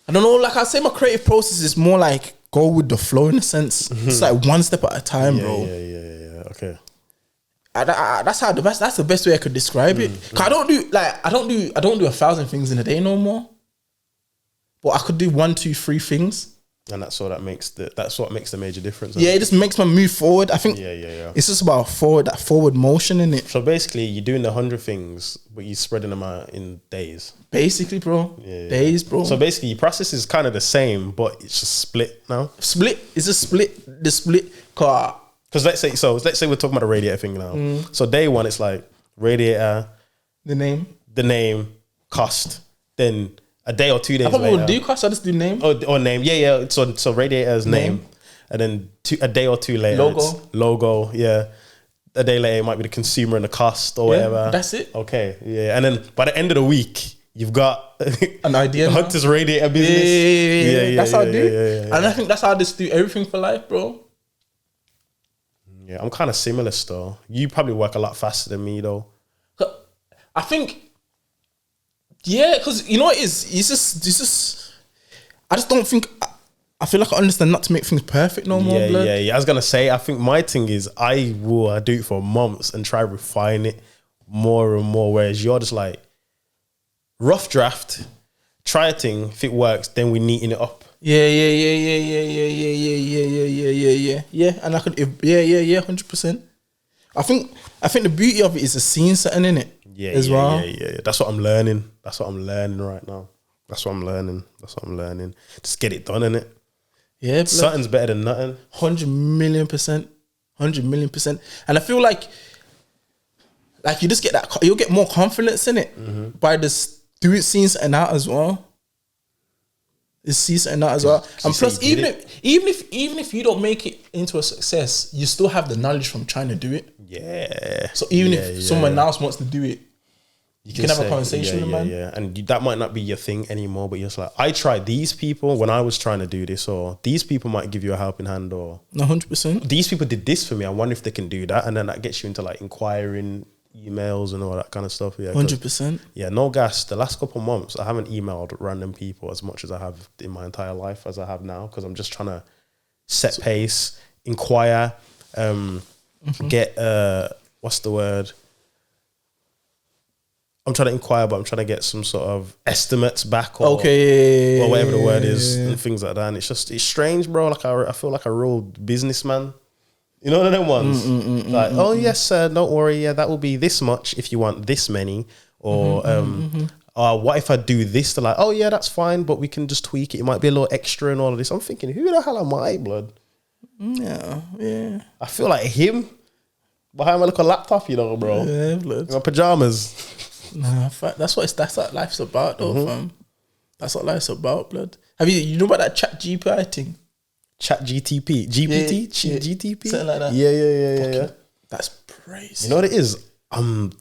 I don't know, like I say my creative process is more like go with the flow in a sense. It's like one step at a time, bro. Yeah. Okay. That's the best way I could describe it. Cause I don't do 1,000 things in a day no more. But I could do 1, 2, 3 things. And that's what makes the major difference. Yeah, it just makes me move forward. I think Yeah. it's just about forward motion in it. So basically you're doing 100 things, but you're spreading them out in days. Basically, bro. Days, bro. So basically your process is kind of the same, but it's just split now. It's a split. The split car. Because let's say we're talking about the radiator thing now. So day one, it's like radiator, the name, cost. Then a day or 2 days I probably later, would do cost. I just do name. Or name, yeah. So radiator's name, and then a day or 2 later, logo, yeah. A day later, it might be the consumer and the cost or whatever. That's it. Okay, yeah. And then by the end of the week, you've got an idea. Hunter's radiator business. Yeah. That's how I do. Yeah. And I think that's how I just do everything for life, bro. Yeah, I'm kind of similar still. You probably work a lot faster than me though. I think, yeah, because you know what it is? It's just, I just don't think, I feel like I understand not to make things perfect no more, blood. Yeah. I was going to say, I think my thing is I will do it for months and try to refine it more and more, whereas you're just like, rough draft, try a thing, if it works, then we neaten it up. Yeah. And I could, 100%. I think the beauty of it is the scene setting in it. Yeah. That's what I'm learning. That's what I'm learning right now. That's what I'm learning. Just get it done, innit? Yeah, something's better than nothing. 100,000,000%. 100,000,000%. And I feel like you just get that. You'll get more confidence in it by just seeing something out as well. And plus, even if you don't make it into a success, you still have the knowledge from trying to do it. Yeah. So even if someone else wants to do it, you can have a conversation with them. Yeah. And that might not be your thing anymore, but you're just like, I tried these people when I was trying to do this, or these people might give you a helping hand, or 100%. These people did this for me. I wonder if they can do that, and then that gets you into like inquiring emails and all that kind of stuff. Yeah, 100%. Yeah, no gas. The last couple of months, I haven't emailed random people as much as I have in my entire life as I have now, because I'm just trying to set pace, inquire, get what's the word? I'm trying to inquire, but I'm trying to get some sort of estimates back, or whatever the word is, and things like that. And it's strange, bro. Like I feel like a real businessman. You know, one of them ones. Yes, sir, don't worry. Yeah, that will be this much if you want this many. Or what if I do this? They're like, oh yeah, that's fine, but we can just tweak it. It might be a little extra and all of this. I'm thinking, who the hell am I, blood? Yeah. I feel like him behind my little laptop, you know, bro. Yeah, blood. In my pajamas. Nah, that's what life's about, though, fam. That's what life's about, blood. Have you know about that ChatGPT thing? GPT? Yeah. GTP? Something like that. Yeah. That's crazy. You know what it is? I'm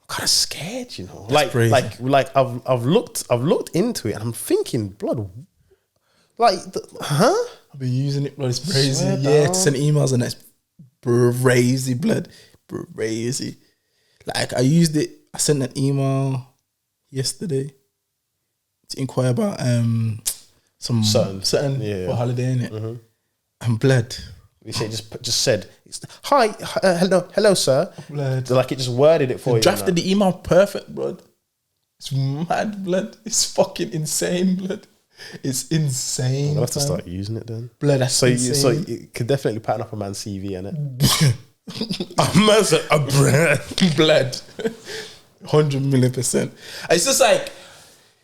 kind of scared, you know. Like crazy. I've looked into it and I'm thinking, blood, like, I've been using it, blood. It's crazy. Swear Yeah, down. to send emails and that's crazy, blood. Crazy. Like I used it. I sent an email yesterday to inquire about some certain for holiday in it. And blood. we say just said, hi, hello, sir. Blood. Like it just worded it for you. Drafted the email perfect, blood. It's mad, blood. It's fucking insane, blood. It's insane. I'll have to fam. start using it then. Blood, that's So insane. it could definitely pattern up a man's CV, innit? A man's a brand. Blood. 100 million %. It's just like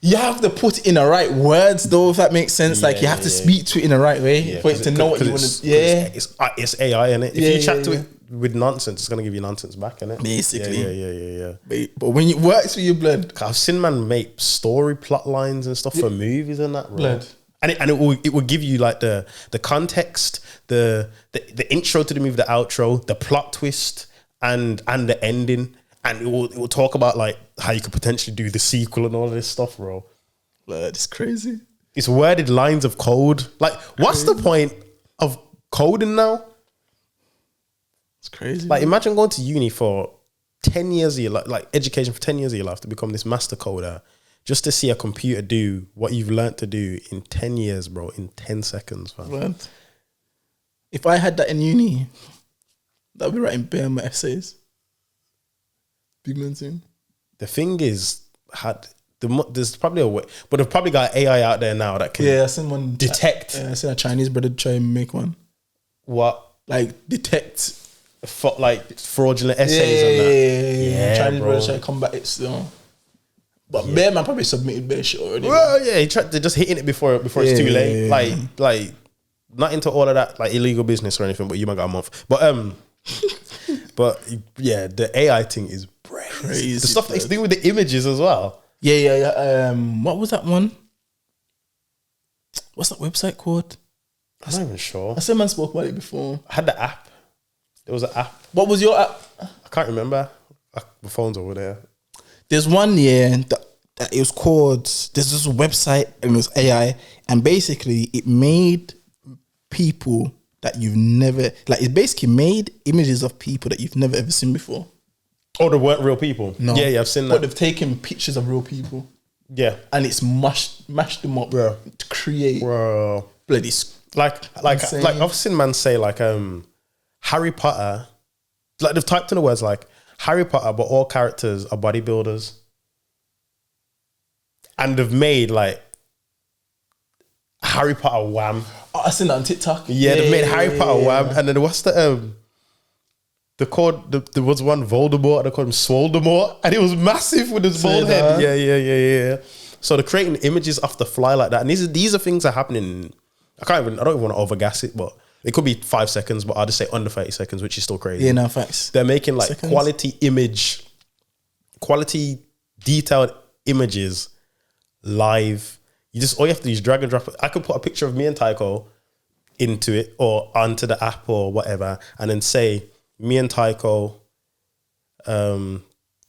you have to put in the right words, though, if that makes sense. Like you have to speak to it in the right way for it to know what you want to. Yeah, it's AI, innit? If you chat to it with nonsense, it's gonna give you nonsense back, innit? Basically. Yeah. But when it works for you, blood. I've seen man make story plot lines and stuff for movies and that, bro. Blood. And it will give you like the context, the intro to the movie, the outro, the plot twist, and the ending. And it will talk about like how you could potentially do the sequel and all of this stuff, bro. Blood, it's crazy. It's worded lines of code. Like, what's the point of coding now? It's crazy. Like, imagine going to uni for 10 years of your life, like education for 10 years of your life to become this master coder, just to see a computer do what you've learned to do in 10 years, bro, in 10 seconds, fam. Blood. If I had that in uni, that would be writing bare my essays. Big man thing. The thing is, there's probably a way, but they've probably got AI out there now that can I seen one detect. I seen a Chinese brother try and make one. What? Like detect Like fraudulent essays and that. Yeah, Chinese bro. brother try to combat it still. But Bear Man probably submitted bare shit already. Well, yeah, he tried to just hitting it before it's too late. Like not into all of that like illegal business or anything, but you might got a month. But yeah, the AI thing is crazy. The stuff that's doing with the images as well. Yeah. What was that one? What's that website called? I'm not even sure. I said man spoke about it before. I had the app. There was an app. What was your app? I can't remember. The phone's over there. There's one that it was called. There's this website and it was AI, and basically it made people that you've never it basically made images of people that you've never ever seen before. Oh, they weren't real people. No. Yeah, I've seen that. But they've taken pictures of real people. Yeah, and it's mashed them up, bro, to create bro. bloody like I've seen man say like Harry Potter, like they've typed in the words like Harry Potter, but all characters are bodybuilders, and they've made like Harry Potter Wham. Oh, I seen that on TikTok. Yeah, they've made Harry Potter Wham, and then what's the called there was one Voldemort, they called him Swoldemort, and it was massive with his bald head. Yeah. So they're creating images off the fly like that, and these are things that are happening. I don't even want to overgas it, but it could be 5 seconds, but I'll just say under 30 seconds, which is still crazy. Yeah, no facts. They're making like quality detailed images live. All you have to do is drag and drop it. I could put a picture of me and Tycho into it or onto the app or whatever, and then say me and Tycho as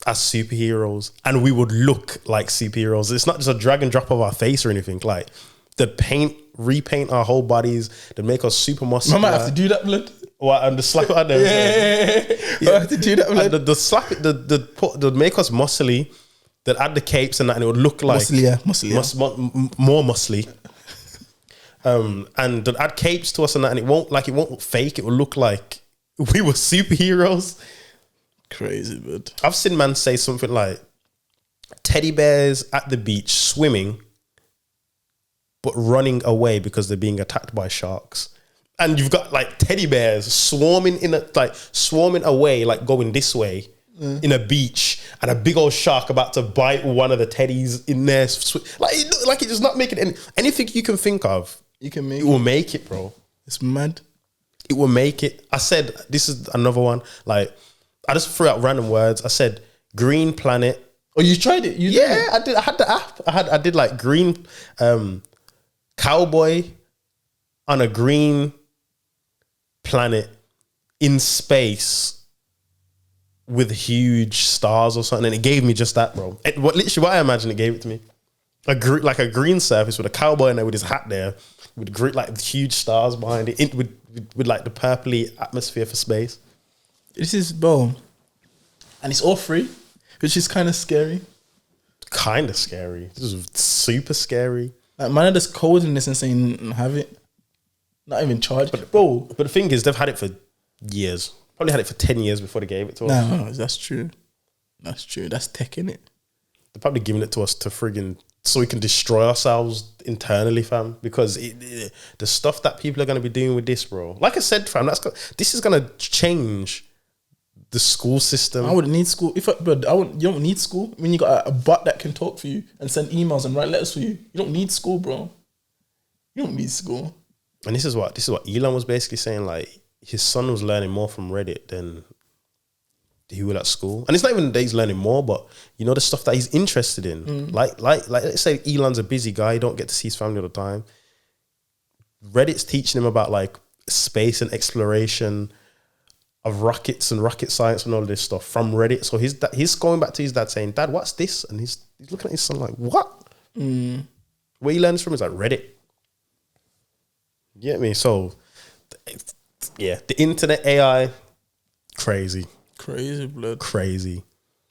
superheroes, and we would look like superheroes. It's not just a drag and drop of our face or anything. Like the repaint our whole bodies, they make us super muscular. I might have to do that, blood. What, and the slap it on there. I have to do that, blood. And the slap it, the make us muscly. They'd add the capes and that, and it would look like muscly. more muscly. And they'd add capes to us and that, and it won't look fake. It will look like we were superheroes. Crazy, bud. I've seen man say something like teddy bears at the beach swimming, but running away because they're being attacked by sharks. And you've got like teddy bears swarming away, like going this way, in a beach and a big old shark about to bite one of the teddies in there. Like it does not make it anything you can think of. You can make it. Will make it, bro. It's mad. It will make it. I said, this is another one. Like, I just threw out random words. I said, green planet. Oh, you tried it? I did. I had the app. I did like green cowboy on a green planet in space with huge stars or something, and it gave me just that, bro. Literally what I imagine it gave it to me. A green surface with a cowboy in there with his hat there, with like huge stars behind it, with like the purpley atmosphere for space. This is, bro, and it's all free, which is kind of scary. Kind of scary. This is super scary. Like, man, are just coding this and saying have it, not even charged, bro. But the thing is, they've had it for years. Probably had it for 10 years before they gave it to us. No, that's true. That's true. That's tech, innit? They're probably giving it to us to friggin' so we can destroy ourselves internally, fam. Because the stuff that people are going to be doing with this, bro. Like I said, fam, this is going to change the school system. I wouldn't need school. You don't need school. I mean, you got a bot that can talk for you and send emails and write letters for you. You don't need school, bro. You don't need school. And this is what Elon was basically saying, like, his son was learning more from Reddit than he would at school. And it's not even that he's learning more, but you know, the stuff that he's interested in. Like let's say Elon's a busy guy, you don't get to see his family all the time. Reddit's teaching him about like space and exploration of rockets and rocket science and all of this stuff from Reddit. So he's going back to his dad saying, "Dad, what's this?" And he's looking at his son like, "What?" Where he learns from is like Reddit. You get me? So yeah, the internet, AI, crazy. Crazy, blood. Crazy,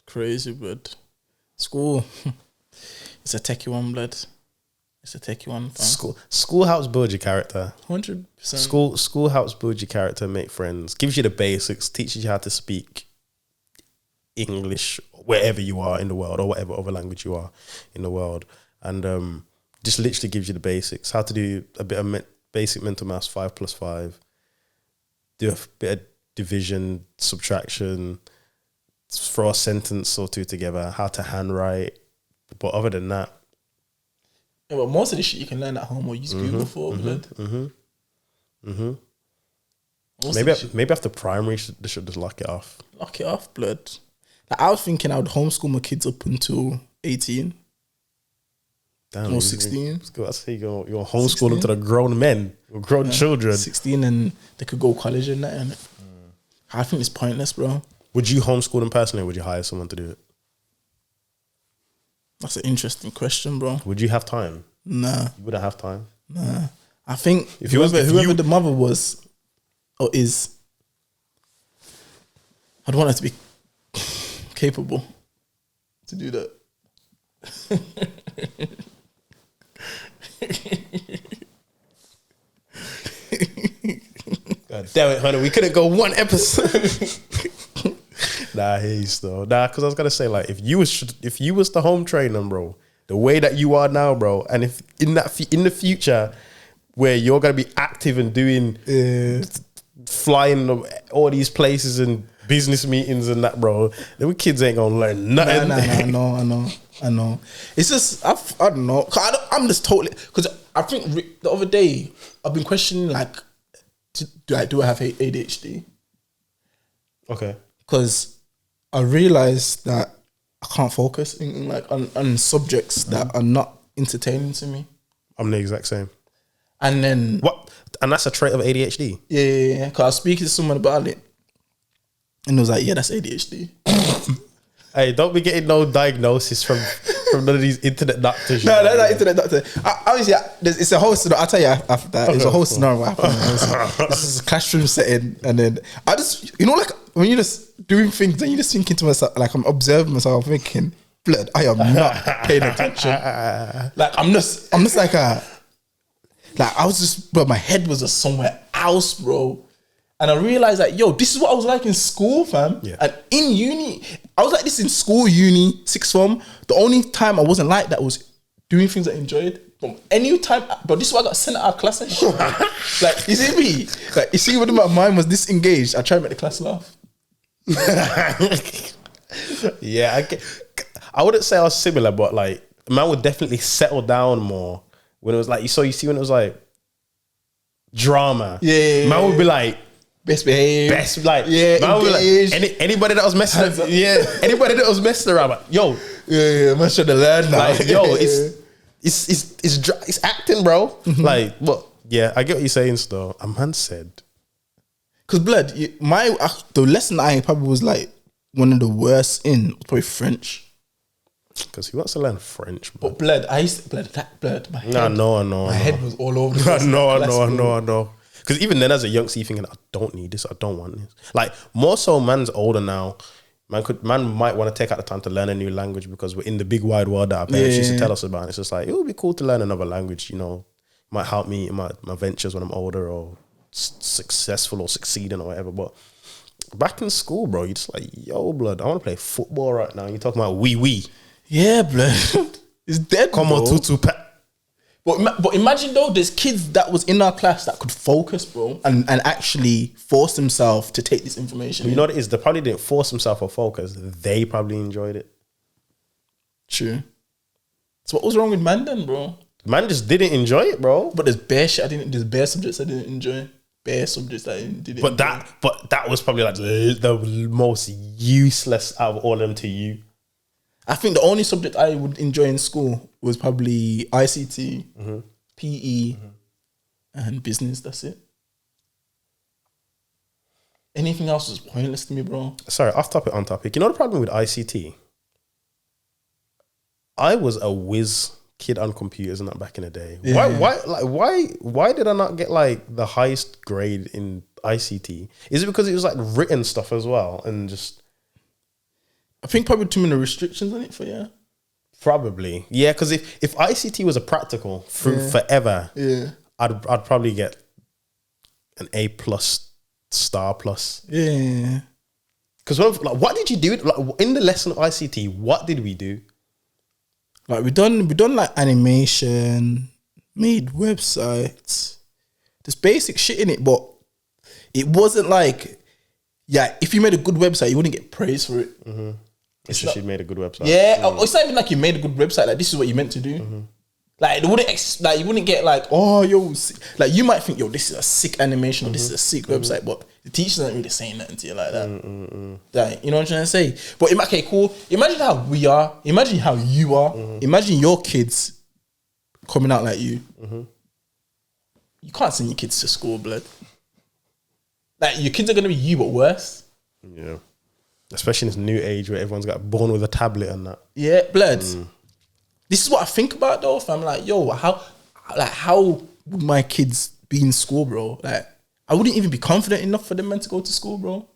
blood. School, it's a techie one, blood. It's a techie one. School helps build your character. 100%. School helps build your character, make friends, gives you the basics, teaches you how to speak English wherever you are in the world or whatever other language you are in the world, and just literally gives you the basics, how to do a bit of basic mental maths, 5 + 5. Do a bit of division, subtraction, throw a sentence or two together, how to handwrite. But other than that, yeah, but most of this shit you can learn at home or use Google for, blood. Maybe after primary, they should just lock it off. Lock it off, blood. Like, I was thinking I would homeschool my kids up until 18. Damn, or 16. Let's say you're homeschool them to the grown men, or grown children. 16, and they could go college and that. And I think it's pointless, bro. Would you homeschool them personally, or would you hire someone to do it? That's an interesting question, bro. Would you have time? Nah. You wouldn't have time? Nah. I think if whoever the mother was or is, I'd want her to be capable to do that. God damn it, honey, we couldn't go one episode. Nah, he's though. Nah, because I was gonna say, like, if you was the home trainer, bro, the way that you are now, bro, and if in the future where you're gonna be active and doing flying all these places and business meetings and that, bro, the kids ain't gonna learn nothing. Nah, I know. It's just I don't know. I'm just totally, because I think the other day I've been questioning, like, do I have ADHD? Okay. Because I realized that I can't focus on subjects that are not entertaining to me. I'm the exact same. And then what? And that's a trait of ADHD. Yeah. Because I was speaking to someone about it, and it was like, yeah, that's ADHD. Hey, don't be getting no diagnosis from none of these internet doctors. No, they're not internet doctors. Obviously, it's a whole scenario. I'll tell you after that. It's a whole scenario what happened. This is a classroom setting, and then I just, like when you're just doing things and you're just thinking to myself, like, I'm observing myself, thinking, blood, I am not paying attention. Like, I'm just like I was just, bro, my head was just somewhere else, bro. And I realized that, this is what I was like in school, fam. Yeah. And in uni, I was like this in school, uni, sixth form. The only time I wasn't like that was doing things I enjoyed. From any time, but this is why I got sent out of class and shit. Like, you see me? Like, you see when my mind was disengaged, I tried to make the class laugh. Yeah, I wouldn't say I was similar, but like man would definitely settle down more when it was like you see when it was like drama. Yeah. Man would be like Best behave. like man would be like anybody that was messing anybody that was messing around, like, yo, Yeah, man should have learned now. like yo, it's acting, bro. Like, but yeah, I get what you're saying. Still, a man said, because blood, the lesson I probably was like one of the worst in was probably French. because he wants to learn French, bro. But blood, I used to blood. My head, I know. my head was all over the place. I know. Because even then, as a youngster, you thinking, I don't need this, I don't want this. Like, more so, man's older now. Man might want to take out the time to learn a new language because we're in the big wide world that our parents used to tell us about. It's just like, it would be cool to learn another language, you know. Might help me in my ventures when I'm older or successful or succeeding or whatever. But back in school, bro, you're just like, yo, blood, I want to play football right now. You're talking about wee. Yeah, blood. It's dead, Come bro. on, tutu pat. But imagine though, there's kids that was in our class that could focus, bro, and actually force themselves to take this information. You know what it is? They probably didn't force themselves or focus. They probably enjoyed it. True. So what was wrong with man then, bro? Man just didn't enjoy it, bro. But there's there's bare subjects I didn't enjoy. Bare subjects I didn't But enjoy. that was probably like the most useless out of all of them to you. I think the only subject I would enjoy in school was probably ICT, PE, and business. That's it. Anything else was pointless to me, bro. Sorry, off topic, on topic. You know the problem with ICT? I was a whiz kid on computers and that back in the day. Yeah. Why did I not get like the highest grade in ICT? Is it because it was like written stuff as well and just I think probably too many restrictions on it for you. probably because if ICT was a practical through forever, I'd probably get an A plus star plus. Yeah. Because what did you do like in the lesson of ICT? What did we do? Like we done like animation, made websites, there's basic shit in it, but it wasn't like, if you made a good website, you wouldn't get praise for it. It's just you made a good website. Yeah, it's not even like you made a good website. Like this is what you meant to do. Like they wouldn't you wouldn't get like, oh yo, like you might think, yo, this is a sick animation or this is a sick website, but the teachers aren't really saying nothing to you like that. Like, you know what I'm trying to say? But okay, cool. Imagine how we are. Imagine how you are. Imagine your kids coming out like you. You can't send your kids to school, blood. Like your kids are gonna be you, but worse. Yeah. Especially in this new age where everyone's got born with a tablet and that. Yeah, blood. This is what I think about though. If I'm like, yo, how would my kids be in school, bro? Like, I wouldn't even be confident enough for them men to go to school, bro.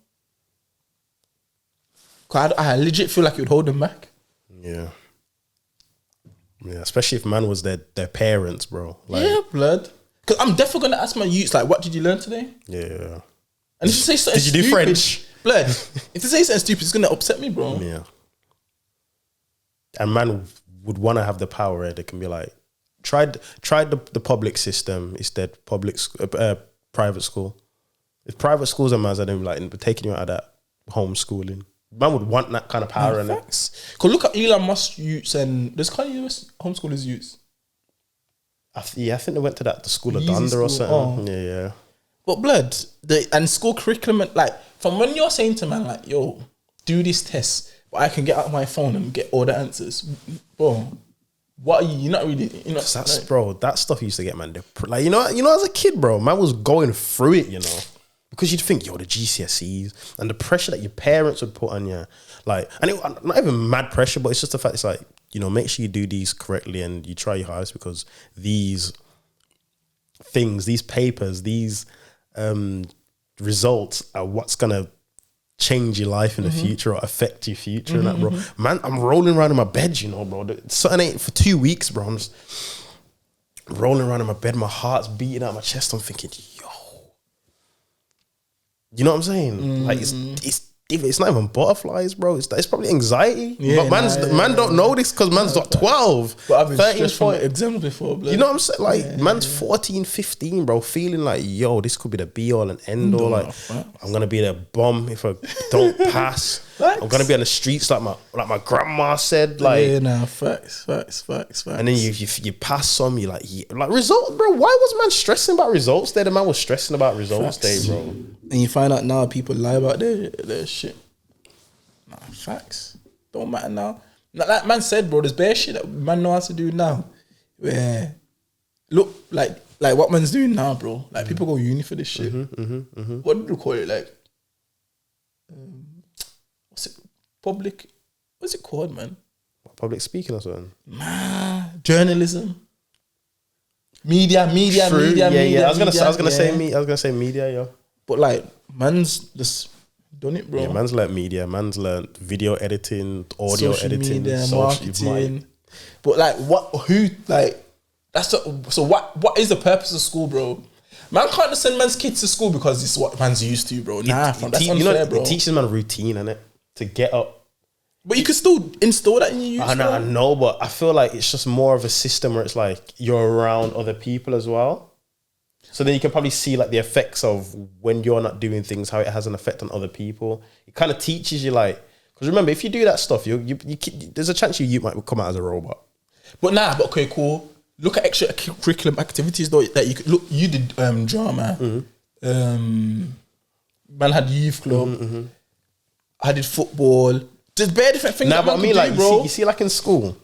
Cause I legit feel like it would hold them back. Yeah. Yeah, especially if man was their parents, bro. Like, Yeah, blood. Cause I'm definitely gonna ask my youths, like, what did you learn today? Yeah. And if you say something Did you do stupid, French? blood, if they say something stupid, it's gonna upset me, bro. Yeah. And man would want to have the power where they can be like, try the public system instead, private school. If private schools are man's, I don't like taking you out of that homeschooling. Man would want that kind of power in it. Cause look at Elon Musk youths and there's kind of homeschoolers youths. I think they went to the school of Easy Dunder or school, something. Yeah. But blood, and school curriculum, like from when you're saying to man, like, yo, do this test, but I can get out my phone and get all the answers, bro. What are you? You're not really. That's bro. That stuff used to get man. Like you know, as a kid, bro, man was going through it, you know, because you'd think, yo, the GCSEs and the pressure that your parents would put on you, like, and it, not even mad pressure, but it's just the fact it's like, you know, make sure you do these correctly and you try your hardest because these things, these papers, these results are what's gonna change your life in the future or affect your future and that, bro. Man, I'm rolling around in my bed, you know, bro. Something ain't for 2 weeks, bro. I'm just rolling around in my bed, my heart's beating out my chest. I'm thinking, yo, you know what I'm saying? Like it's It's not even butterflies, bro. It's probably anxiety. Yeah, but man don't know this because man's not 12. But I've been 13, stressed from 14. exams before, blood. You know what I'm saying? Like, man's 14, 15, bro, feeling like, yo, this could be the be all and end all. Like, I'm gonna be the bum if I don't pass. Facts. I'm gonna be on the streets like my grandma said. Like, facts. and then you pass some, you like results, bro. Why was man stressing about results day? The man was stressing about results day, bro. And you find out now people lie about their shit. Nah, facts. Don't matter now. Like man said, bro, there's bare shit that man know how to do now. Where look like what man's doing now, bro. Like people go uni for this shit. What do you call it? Like what's it? Public. What's it called, man? Public speaking or something. Nah, journalism. Media. True. Media. I was gonna say media, yo. But like, man's just done it, bro. Yeah, man's learnt media. Man's learnt video editing, audio Social editing, media, social marketing. But like, what is the purpose of school, bro? Man can't just send man's kids to school because it's what man's used to, bro. Nah, that's unfair, bro. It teaches man a routine, innit? To get up. But you can still install that in your youth. I know, but I feel like it's just more of a system where it's like you're around other people as well. So then you can probably see like the effects of when you're not doing things, how it has an effect on other people. It kind of teaches you like, because remember, if you do that stuff, there's a chance you might come out as a robot. But okay, cool. Look at extra curriculum activities though that you could look. You did drama. Man had youth club. I did football. There's bare different things. Nah, that but I man mean, could like, do, bro. you see, like in school,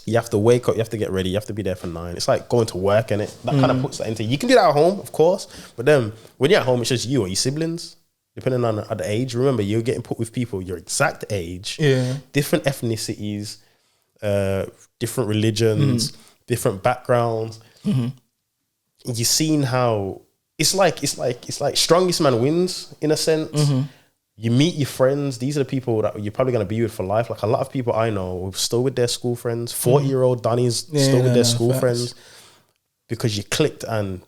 you have to wake up, you have to get ready, you have to be there for 9. It's like going to work, innit? That kind of puts that into you. You can do that at home, of course, but then when you're at home, it's just you or your siblings, depending on the age. Remember, you're getting put with people your exact age, different ethnicities, different religions, different backgrounds. You've seen how it's like strongest man wins in a sense. You meet your friends. These are the people that you're probably going to be with for life. Like a lot of people I know are still with their school friends. 40-year-old Donnie's still with their school friends because you clicked and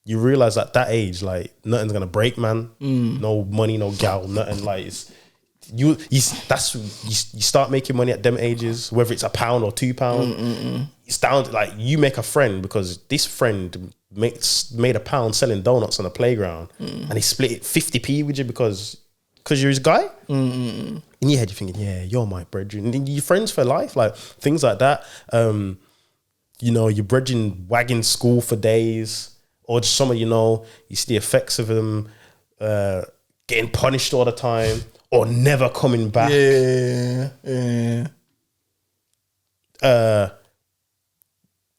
you realize at that age, like nothing's going to break, man. No money, no gal, nothing. Like you start making money at them ages, whether it's £1 or £2. It's down to like you make a friend because this friend made £1 selling donuts on the playground and he split it 50p with you because you're his guy. In your head, you're thinking, yeah, you're my brethren. And you're friends for life, like things like that. Your brethren wagging school for days, or just some of you see the effects of them getting punished all the time or never coming back. Yeah.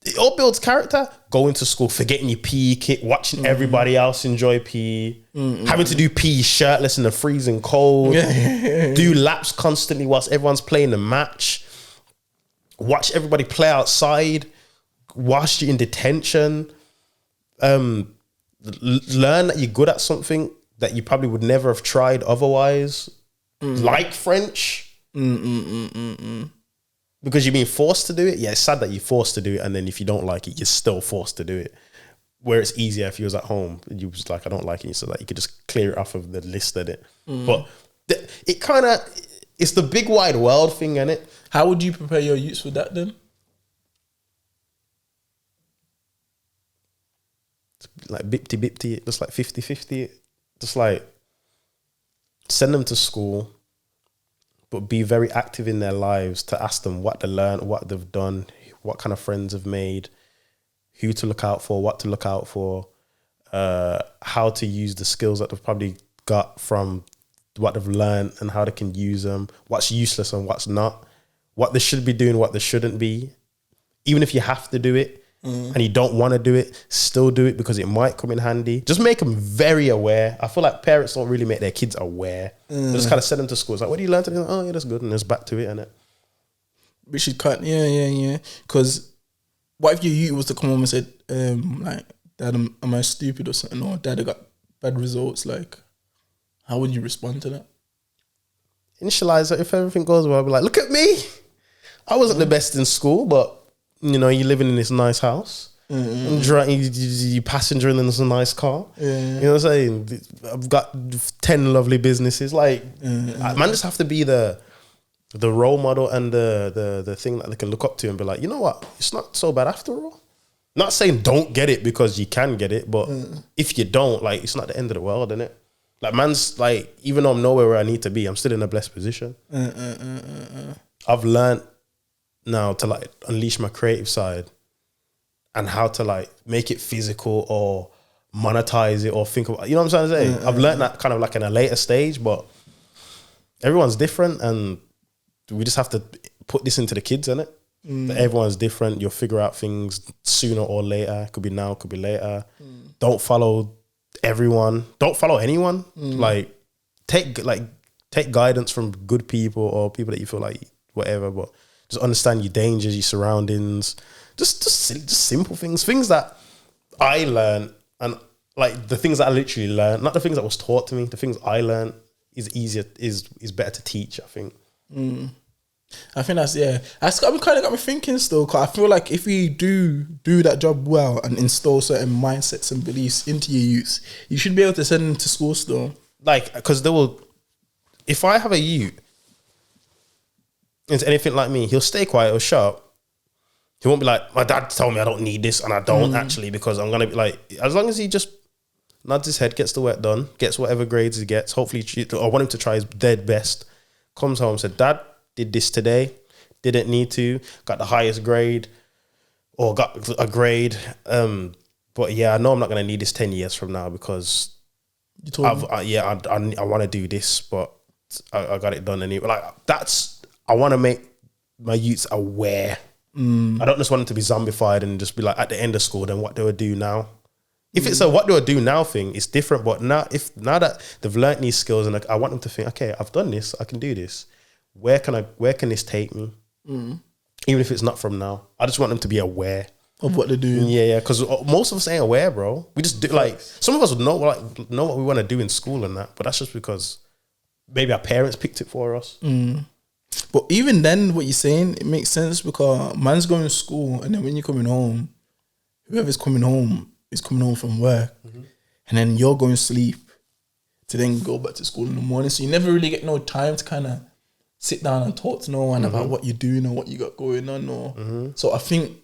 It all builds character. Going to school, forgetting your PE kit, watching everybody else enjoy PE, having to do PE shirtless in the freezing cold, do laps constantly whilst everyone's playing the match, watch everybody play outside, whilst you're in detention, learn that you're good at something that you probably would never have tried otherwise, like French. Because you're being forced to do it. Yeah, it's sad that you're forced to do it, and then if you don't like it, you're still forced to do it. Where it's easier if you was at home, you was like, I don't like it, so that you could just clear it off of the list of it. But it kind of, it's the big wide world thing, innit? How would you prepare your youths for that then? Like bipty, just like 50-50. Just like send them to school, but be very active in their lives to ask them what they learned, what they've done, what kind of friends have made, who to look out for, what to look out for, how to use the skills that they've probably got from what they've learned and how they can use them, what's useless and what's not, what they should be doing, what they shouldn't be. Even if you have to do it and you don't want to do it, still do it because it might come in handy. Just make them very aware. I feel like parents don't really make their kids aware. They just kind of send them to school. It's like, what do you learn today? Like, oh, yeah, that's good. And it's back to it, innit? We should cut. Yeah. Because what if your youth was to come home and said, like, Dad, am I stupid or something? Or Dad, I got bad results. Like, how would you respond to that? Initialize it. If everything goes well, I'll be like, look at me. I wasn't the best in school, but you're living in this nice house. You passengering in some nice car. You know what I'm saying? I've got 10 lovely businesses. Like, man just have to be the role model and the thing that they can look up to and be like, you know what? It's not so bad after all. Not saying don't get it because you can get it, but if you don't, like, it's not the end of the world, innit? Like, man's like, even though I'm nowhere where I need to be, I'm still in a blessed position. I've learned now to like unleash my creative side and how to like make it physical or monetize it or think about, you know what I'm trying to say? I've learned that kind of like in a later stage, but everyone's different and we just have to put this into the kids, innit? That everyone's different. You'll figure out things sooner or later. Could be now, could be later. Don't follow everyone. Don't follow anyone. Like take guidance from good people or people that you feel like whatever, but just understand your dangers, your surroundings. Just simple things that I learned, and like the things that I literally learned, not the things that was taught to me. The things I learned is better to teach, I think. I think that's kind of got me thinking still, because I feel like if we do that job well and install certain mindsets and beliefs into your youth, you should be able to send them to school still. Like, because if I have a youth into anything like me, he'll stay quiet or shut up. He won't be like, my dad told me I don't need this and I don't actually, because I'm going to be like, as long as he just nods his head, gets the work done, gets whatever grades he gets, hopefully, I want him to try his dead best, comes home, said, Dad, did this today, didn't need to, got the highest grade or got a grade. But yeah, I know I'm not going to need this 10 years from now because I want to do this, but I got it done anyway. Like I want to make my youths aware. I don't just want them to be zombified and just be like at the end of school, then what do I do now? If it's a what do I do now thing, it's different. But now that they've learnt these skills and I want them to think, okay, I've done this, I can do this. Where can this take me? Even if it's not from now, I just want them to be aware of what they're doing. Yeah, because most of us ain't aware, bro. We just do, like, some of us would know what we want to do in school and that, but that's just because maybe our parents picked it for us. But even then, what you're saying, it makes sense, because man's going to school and then when you're coming home, whoever's coming home is coming home from work, and then you're going to sleep to then go back to school in the morning. So you never really get no time to kind of sit down and talk to no one about what you're doing or what you got going on. Or so I think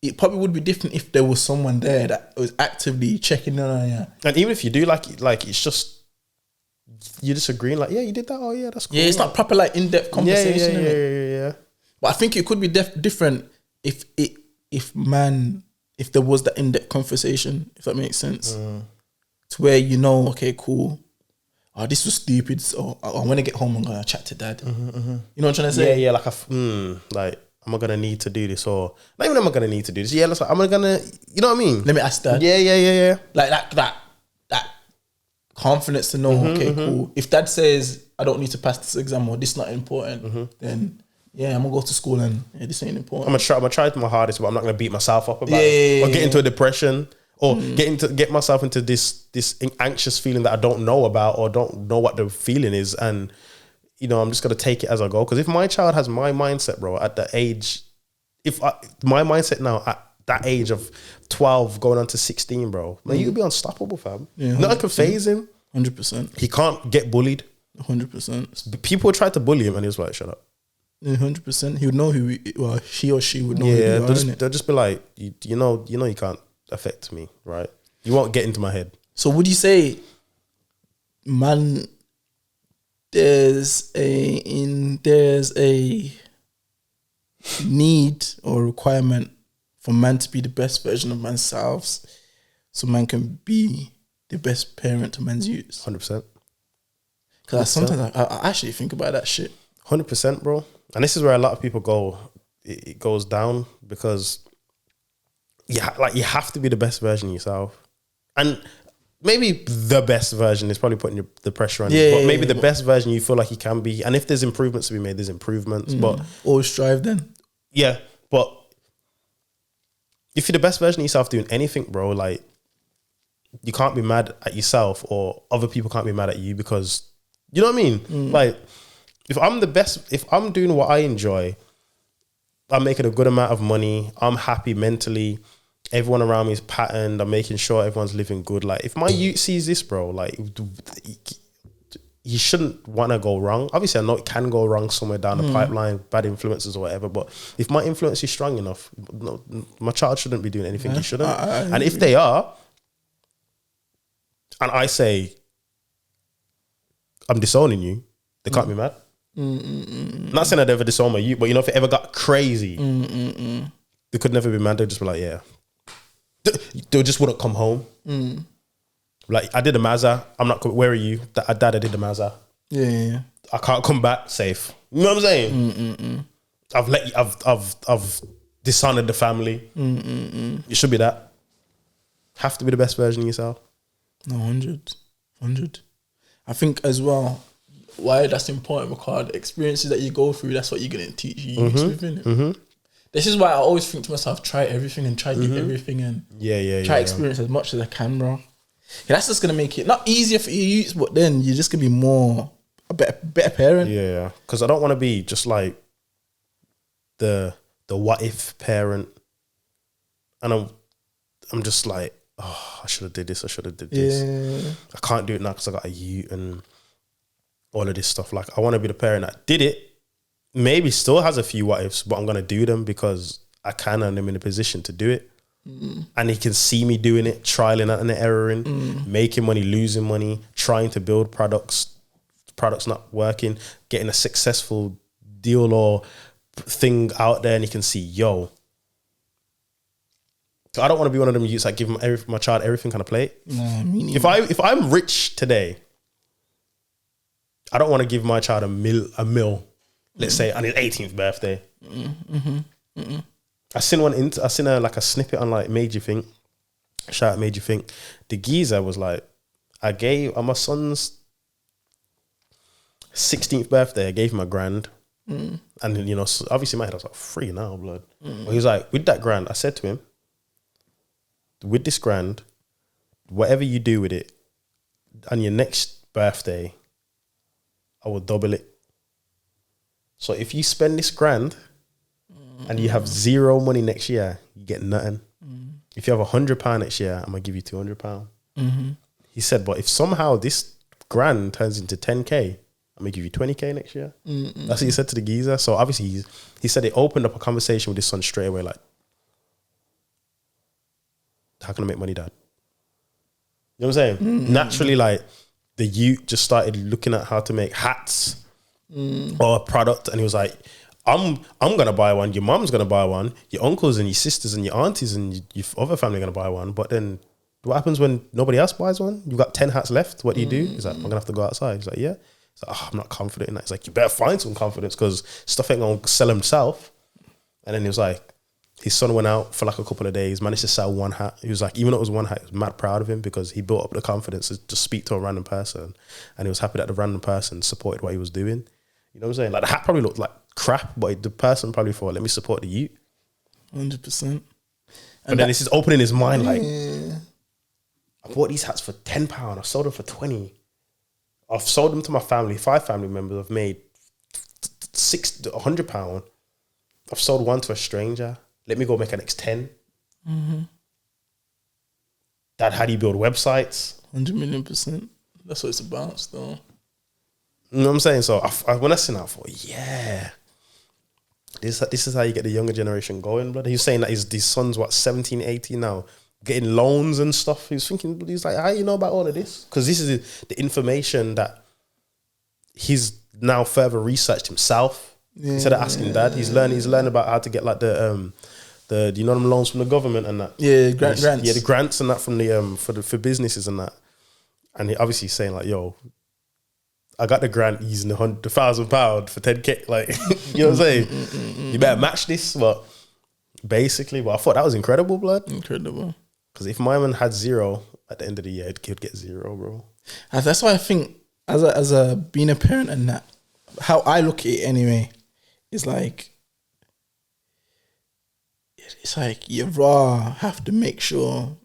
it probably would be different if there was someone there that was actively checking in on you. And even if you do, like it's just you're just agreeing, like, yeah, you did that. Oh yeah, that's cool. Yeah, it's not proper like in-depth conversation. Yeah. But I think it could be different if there was that in-depth conversation, if that makes sense. To where you know, okay, cool. Oh, this was stupid. So I want to get home and gonna chat to Dad. You know what I'm trying to say? Yeah. Like like, am I gonna need to do this, or not even am I gonna need to do this? Yeah, like, am I gonna? You know what I mean? Let me ask Dad. Yeah. Like that confidence to know. Okay, cool. If Dad says I don't need to pass this exam or this not important, then yeah, I'm gonna go to school and this ain't important. I'm gonna try my hardest, but I'm not gonna beat myself up about it or get into a depression. Or get myself into this anxious feeling that I don't know about or don't know what the feeling is, and you know, I'm just gonna take it as I go. Because if my child has my mindset, bro, at the age, my mindset now at that age of 12 going on to 16, bro, man, you could be unstoppable, fam. Yeah, nothing can phase him. 100%. He can't get bullied. 100%. People tried to bully him, and he was like, "Shut up." 100%. He would know he or she would know. Yeah, they'll just be like, you know, you can't affect me, right? You won't get into my head. So would you say, man, there's a need or requirement for man to be the best version of themselves, so man can be the best parent to man's youth? 100%. Because sometimes I actually think about that shit. 100%, bro. And this is where a lot of people go. It goes down because you have to be the best version of yourself. And maybe the best version is probably putting the pressure on you. But maybe the best version you feel like you can be. And if there's improvements to be made, there's improvements. But always strive then. Yeah, but if you're the best version of yourself doing anything, bro, like, you can't be mad at yourself, or other people can't be mad at you, because, you know what I mean? Like, if I'm doing what I enjoy, I'm making a good amount of money, I'm happy mentally, everyone around me is patterned. I'm making sure everyone's living good. Like, if my youth sees this, bro, like, you shouldn't want to go wrong. Obviously, I know it can go wrong somewhere down the pipeline, bad influences or whatever. But if my influence is strong enough, no, my child shouldn't be doing anything he shouldn't. And if they are, and I say, I'm disowning you, they can't be mad. Not saying I'd ever disown my youth, but you know, if it ever got crazy, they could never be mad. They'd just be like, yeah. They just wouldn't come home. Like, I did a Mazza. I'm not. Where are you? Dad, I did the Mazza. Yeah. I can't come back safe. You know what I'm saying? I've let you. I've dishonored the family. You should be that. Have to be the best version of yourself. No, 100. I think as well, why that's important, because the experiences that you go through, that's what you're gonna teach you within it. This is why I always think to myself, try everything and try to do everything and try experience as much as I can, bro. Yeah, that's just gonna make it not easier for you, but then you're just gonna be a better parent. Yeah, because I don't want to be just like the what if parent, and I'm just like, oh, I should have did this. I should have did this. Yeah. I can't do it now because I got a youth and all of this stuff. Like, I want to be the parent that did it. Maybe still has a few what ifs, but I'm gonna do them because I can and I'm in a position to do it. And he can see me doing it, trialing and erroring, making money, losing money, trying to build products not working, getting a successful deal or thing out there, and he can see, yo. So I don't want to be one of them youths that give my child everything kind of plate. If I'm rich today, I don't want to give my child a mil. Let's say on his 18th birthday. I seen like a snippet on like Made You Think. Shout out Made You Think. The geezer was like, I gave on my son's 16th birthday, I gave him $1,000. And then, you know, so obviously in my head I was like, free now, blood. But he was like, with that $1,000, I said to him, with this $1,000, whatever you do with it, on your next birthday, I will double it. So if you spend this $1,000 and you have zero money next year, you get nothing. If you have £100 next year, I'm gonna give you £200. He said, but if somehow this $1,000 turns into 10K, I'm gonna give you 20K next year. That's what he said to the geezer. So obviously he said it opened up a conversation with his son straight away, like, how can I make money, Dad? You know what I'm saying? Naturally, like, the youth just started looking at how to make hats or a product, and he was like, I'm gonna buy one, your mom's gonna buy one, your uncles and your sisters and your aunties and your other family are gonna buy one. But then what happens when nobody else buys one? You've got 10 hats left. What do you do? He's like, I'm gonna have to go outside. He's like, yeah. He's like, oh, I'm not confident in that. He's like, you better find some confidence because stuff ain't gonna sell himself. And then he was like, his son went out for like a couple of days, managed to sell one hat. He was like, even though it was one hat, he was mad proud of him because he built up the confidence to just speak to a random person. And he was happy that the random person supported what he was doing. You know what I'm saying? Like, the hat probably looked like crap, but the person probably thought, let me support the youth. 100%. But then this is opening his mind, like, I bought these hats for £10. I sold them for 20. I've sold them to my family. 5 family members. I've made £100. I've sold one to a stranger. Let me go make an next 10. Dad, how do you build websites? 100,000,000%. That's what it's about still. You know what I'm saying? So when I seen that, I thought, yeah, this is how you get the younger generation going, brother. He was saying that his son's, 17, 18 now, getting loans and stuff. He was thinking, he's like, how you know about all of this? Because this is the information that he's now further researched himself. Instead of asking Dad, he's learned about how to get like the you know them loans from the government and that. Yeah, grants. Yeah, the grants and that from the for businesses and that. And he obviously saying like, yo, I got the grant using the £1,000 for 10K. Like, you know what I'm saying? You better match this. But basically, I thought that was incredible, blood. Incredible. Because if my man had zero at the end of the year, he'd get zero, bro. And that's why I think as a being a parent and that, how I look at it anyway, is like, it's like you have to make sure,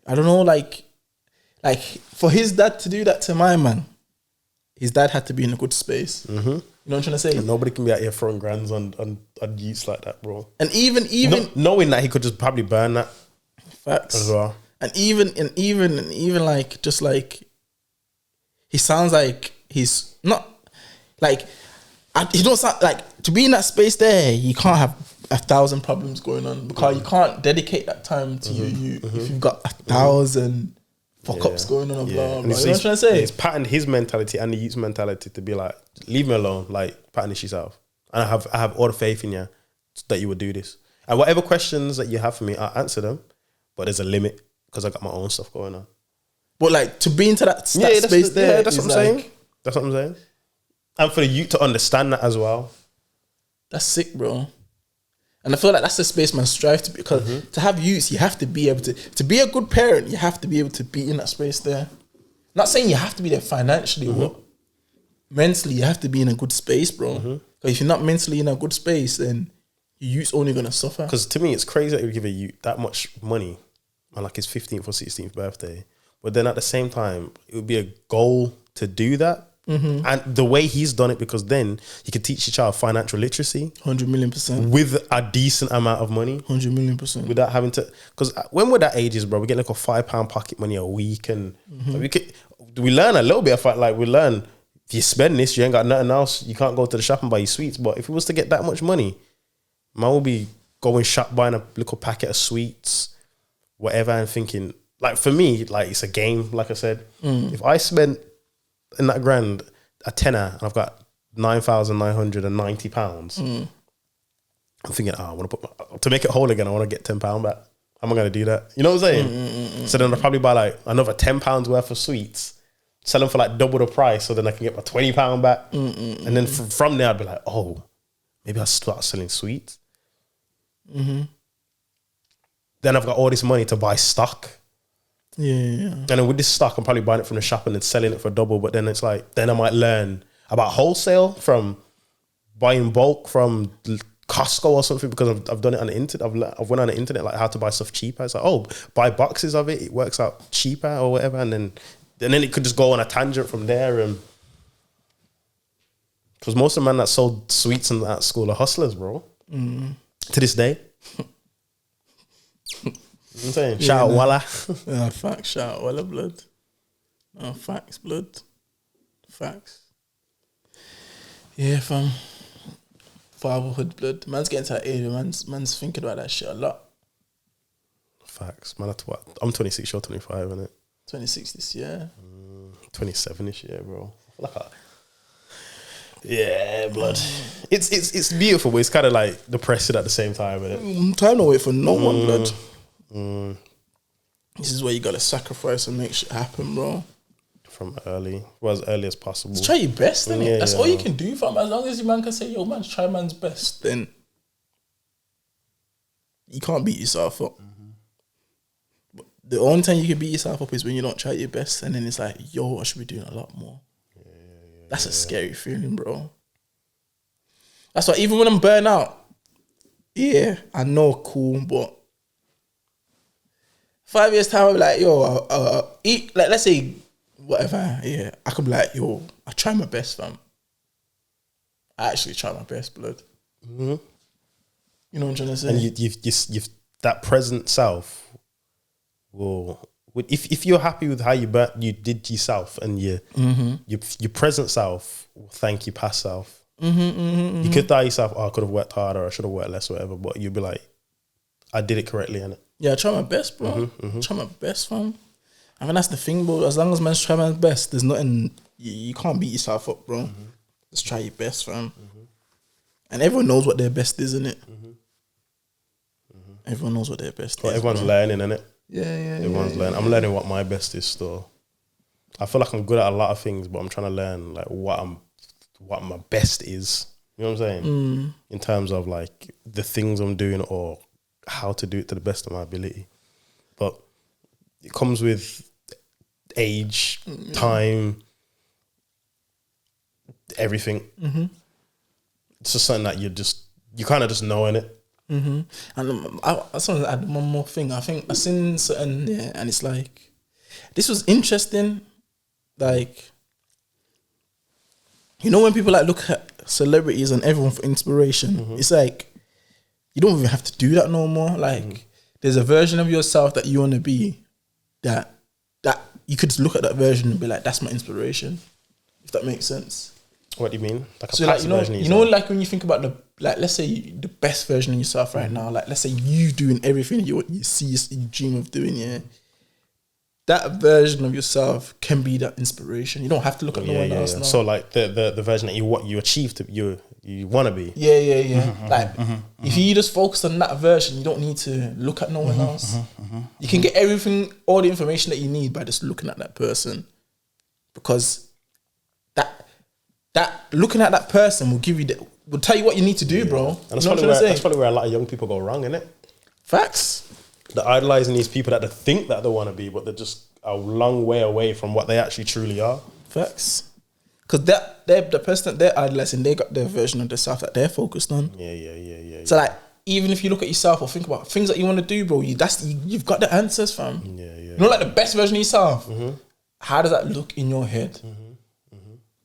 I don't know, like for his dad to do that to my man, his dad had to be in a good space. You know You know what I'm trying to say? And nobody can be out here throwing grands on youths like that, bro. And even knowing that he could just probably burn that facts as well. And even like just like he sounds like he's not like he don't sound like to be in that space there. You can't have 1,000 problems going on because you can't dedicate that time to you if you've got 1,000 fuck ups going on. Blah, blah. You know what I'm trying to say? It's patterned his mentality and the youth's mentality to be like, leave me alone, like pattern this yourself. And I have all the faith in you that you would do this. And whatever questions that you have for me, I'll answer them. But there's a limit because I got my own stuff going on. But like to be into that space there, yeah, that's what I'm saying. That's what I'm saying. And for the youth to understand that as well. That's sick, bro. And I feel like that's the space man strive to be, because to have youths, you have to be able to be a good parent, you have to be able to be in that space there. Not saying you have to be there financially, but mentally you have to be in a good space, bro. Because if you're not mentally in a good space, then your youth's only going to suffer. Because to me, it's crazy that you give a youth that much money on like his 15th or 16th birthday. But then at the same time, it would be a goal to do that. And the way he's done it, because then he could teach your child financial literacy 100,000,000% with a decent amount of money, 100,000,000% without having to. Because when we're that ages, bro, we get like a £5 pocket money a week, and we learn a little bit of like we learn if you spend this, you ain't got nothing else. You can't go to the shop and buy your sweets. But if it was to get that much money, man will be going shop buying a little packet of sweets, whatever, and thinking like for me, like it's a game. Like I said, if I spent in that grand a tenner and I've got £9,990, I'm thinking, I want to to make it whole again, I want to get £10 back. How am I going to do that? You know what I'm saying? So then I'll probably buy like another £10 worth of sweets, sell them for like double the price, so then I can get my £20 back. And then from there I'd be like, oh, maybe I'll start selling sweets. Then I've got all this money to buy stock. Yeah. And then with this stock, I'm probably buying it from the shop and then selling it for double. But then it's like, then I might learn about wholesale from buying bulk from Costco or something, because I've done it on the internet. I've went on the internet, like how to buy stuff cheaper. It's like, oh, buy boxes of it. It works out cheaper or whatever. And then it could just go on a tangent from there. And because most of the men that sold sweets in that school are hustlers, bro. To this day. I'm saying, shout out Walla. Facts, shout out Walla, blood. Facts, blood. Facts. Yeah, fam. Fatherhood, blood. Man's getting to that age. Man's thinking about that shit a lot. Facts, man. That's what I'm 26, you're 25, innit? 26 this year. 27 this year, bro. Yeah, blood. It's beautiful, but it's kind of like depressing at the same time, innit? Time to wait for no one, blood. This is where you gotta sacrifice and make shit happen, bro. From early, well, as early as possible. Just try your best, innit? Yeah, That's all you can do, fam. As long as your man can say, yo, man, try man's best, then you can't beat yourself up. But the only time you can beat yourself up is when you don't try your best, and then it's like, yo, I should be doing a lot more. That's a scary feeling, bro. That's why even when I'm burnt out, yeah, I know, cool, but 5 years time, I'll be like, yo, eat, like, let's say, whatever, yeah, I could be like, yo, I try my best, fam. I actually try my best, blood. You know what I'm trying to say? And you've that present self will, if you're happy with how you did yourself, and your present self will thank your past self. You could tell yourself, oh, I could have worked harder, or I should have worked less, or whatever, but you'll be like, I did it correctly, innit? Yeah, I try my best, bro. Try my best, fam. I mean, that's the thing, bro. As long as man's try my best, there's nothing, you can't beat yourself up, bro. Just try your best, fam. And everyone knows what their best is, innit? Everyone knows what their best is. Everyone's learning, innit? Yeah. Everyone's learning. I'm learning what my best is still. I feel like I'm good at a lot of things, but I'm trying to learn like what my best is. You know what I'm saying? In terms of like the things I'm doing, or how to do it to the best of my ability. But it comes with age, time, everything. It's just something that you kind of just know, innit? And I just want to add one more thing. I think I seen certain, and it's like, this was interesting. Like, you know, when people like look at celebrities and everyone for inspiration. It's like you don't even have to do that no more. Like there's a version of yourself that you want to be that you could just look at that version and be like, that's my inspiration. If that makes sense. What do you mean? Like a So like, passive version of you know, yourself? like when you think about let's say the best version of yourself right now, like let's say you doing everything you see, you dream of doing, yeah. That version of yourself can be that inspiration. You don't have to look at no one else. No. So like the version that you achieve to you want to be. Yeah. Like if you just focus on that version, you don't need to look at no one else. You can get everything, all the information that you need by just looking at that person, because that looking at that person will give you will tell you what you need to do, bro. And You know what I'm saying? that's probably where a lot of young people go wrong, isn't it? Facts. They're idolizing these people that they think that they want to be, but they're just a long way away from what they actually truly are. Facts. Because the person that they're idolizing, they got their version of themselves that they're focused on. Yeah. So like, even if you look at yourself or think about things that you want to do, bro, you've got the answers, fam. Yeah. You know, like the best version of yourself. How does that look in your head?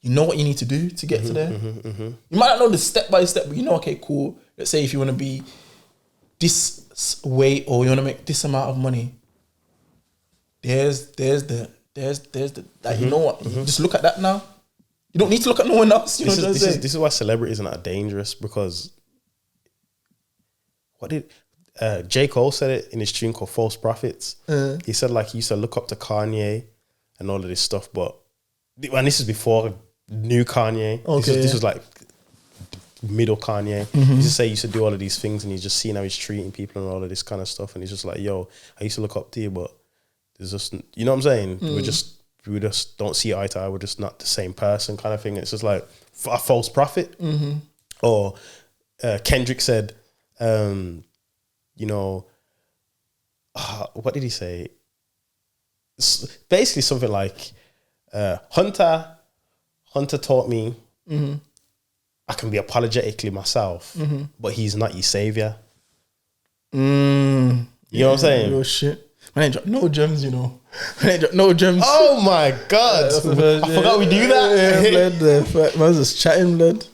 You know what you need to do to get to there. You might not know the step by step, but you know, okay, cool. Let's say if you want to be this way or you want to make this amount of money, there's the like, you know what? You just look at that now. You don't need to look at no one else. You know what I'm saying? This is why celebrities are not dangerous, because what did J. Cole said it in his tune called False Prophets. He said like he used to look up to Kanye and all of this stuff, and this is before new Kanye. Okay, this was like middle Kanye. He used to say he used to do all of these things and he's just seeing how he's treating people and all of this kind of stuff, and he's just like, yo, I used to look up to you, but there's just, you know what I'm saying? We just don't see eye to eye. We're just not the same person, kind of thing. It's just like a false prophet. Or Kendrick said, you know, what did he say? It's basically something like, Hunter taught me I can be apologetically myself, but he's not your savior. You know what I'm saying? Real shit. Man, ain't drop no gems, you know. Man, ain't drop no gems. Oh my God. I forgot we do that. Blood. Man, just chatting, blood.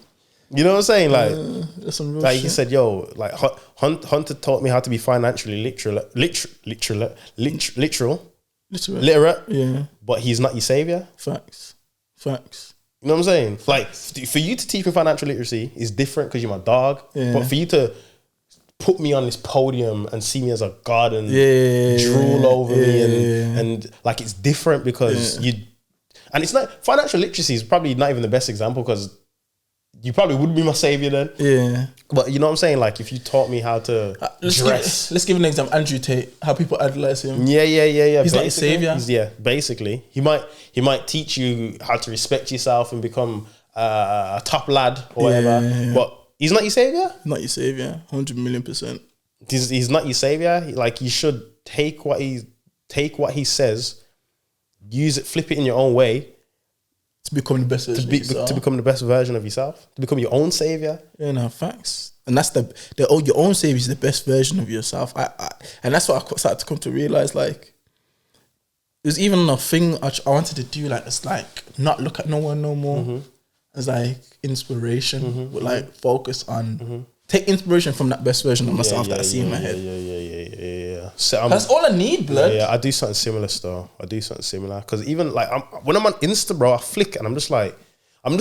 You know what I'm saying? Like, That's some real like shit. he said, yo, like Hunter taught me how to be financially literate, Yeah. but he's not your savior. Facts. You know what I'm saying? Like, for you to teach me financial literacy is different because you're my dog. Yeah. But for you to put me on this podium and see me as a god and Yeah. drool over me and like, it's different because and it's not, financial literacy is probably not even the best example because you probably wouldn't be my savior then. Yeah. But you know what I'm saying? Like, if you taught me how to dress. Let's give an example. Andrew Tate, how people idolize him. Yeah. He's not your savior. Basically. He might teach you how to respect yourself and become a top lad or whatever. Yeah. But he's not your savior. Not your savior. 100,000,000%. He's not your savior. Like, you should take what he says, use it, flip it in your own way. To become the best version of yourself. To become the best version of yourself. To become your own savior. Yeah, no, facts. And that's your own savior is the best version of yourself. And that's what I started to come to realize. Like, there's even a thing I wanted to do. Like, it's like not look at no one no more. As like inspiration, but like focus on take inspiration from that best version of myself that I see in my head. Yeah. So That's all I need, blood. Yeah, I do something similar still. Because even like when I'm on Insta, bro, I flick and I'm just